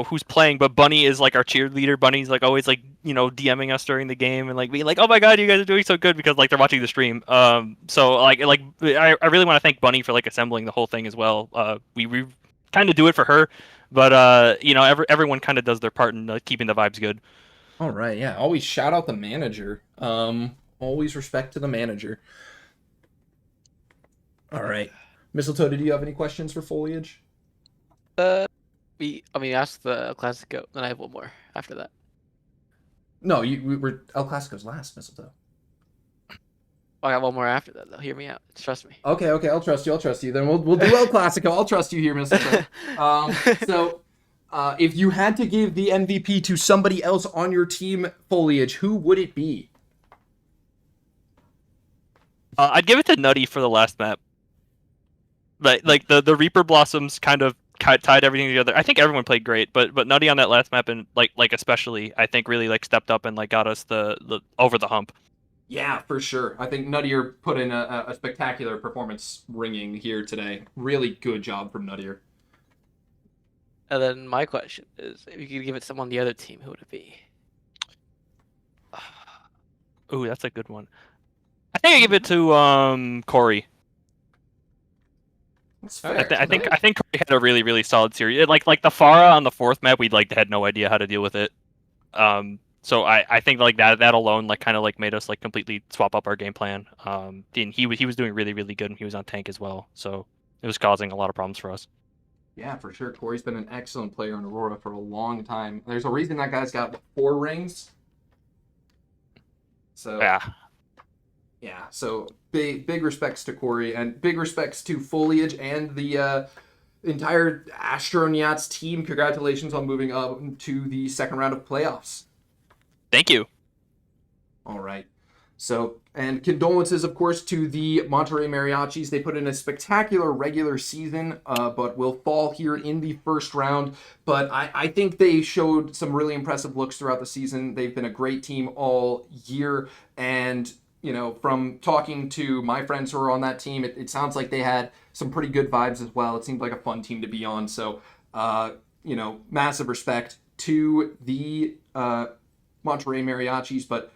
who's playing, but Bunny is like our cheerleader. Bunny's like always like DMing us during the game and like being like, oh my god, you guys are doing so good, because like they're watching the stream. So like I really want to thank Bunny for like assembling the whole thing as well. We kind of do it for her, but everyone kind of does their part in keeping the vibes good. All right, yeah. Always shout out the manager. Always respect to the manager. All right. Mistletoe, did you have any questions for Foliage? Ask the Classico, then I have one more after that. No, we were El Clasico's last, Mistletoe. I got one more after that, though. Hear me out. Trust me. Okay, I'll trust you. Then we'll do El Clasico. I'll trust you here, Mistletoe. So, if you had to give the MVP to somebody else on your team, Foliage, who would it be? I'd give it to Nutty for the last map. Like the Reaper Blossoms kind of tied everything together. I think everyone played great, but Nutty on that last map, and like especially, I think really like stepped up and like got us the over the hump. Yeah, for sure. I think Nuttier put in a spectacular performance ringing here today. Really good job from Nuttier. And then my question is, if you could give it to someone on the other team, who would it be? Ooh, that's a good one. I think I give it to Corey. That's fair. I think Corey had a really, really solid series. Like the Pharah on the 4th map, we like had no idea how to deal with it. So I think like that alone like kind of like made us like completely swap up our game plan. And he was doing really, really good, and he was on tank as well. So it was causing a lot of problems for us. Yeah, for sure. Corey's been an excellent player in Aurora for a long time. There's a reason that guy's got 4 rings. So yeah. Yeah, so big respects to Corey, and big respects to Foliage and the entire Astronyaats team. Congratulations on moving up to the second round of playoffs. Thank you. All right. So, and condolences, of course, to the Monterrey Mariachis. They put in a spectacular regular season, but will fall here in the first round. But I think they showed some really impressive looks throughout the season. They've been a great team all year. And, you know, from talking to my friends who are on that team, it sounds like they had some pretty good vibes as well. It seemed like a fun team to be on. So, you know, massive respect to the Monterrey Mariachis, but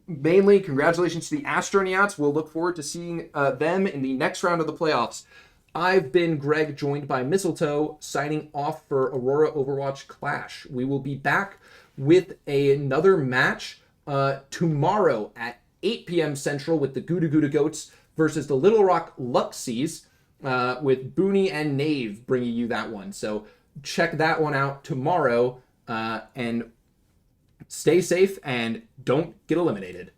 mainly congratulations to the Astronyaats. We'll look forward to seeing them in the next round of the playoffs. I've been Greg, joined by Mistletoe, signing off for Aurora Overwatch Clash. We will be back with another match tomorrow at 8 p.m. Central with the Gouda Gouda Goats versus the Little Rock Luxies, with Booney and Knave bringing you that one. So check that one out tomorrow, and stay safe and don't get eliminated.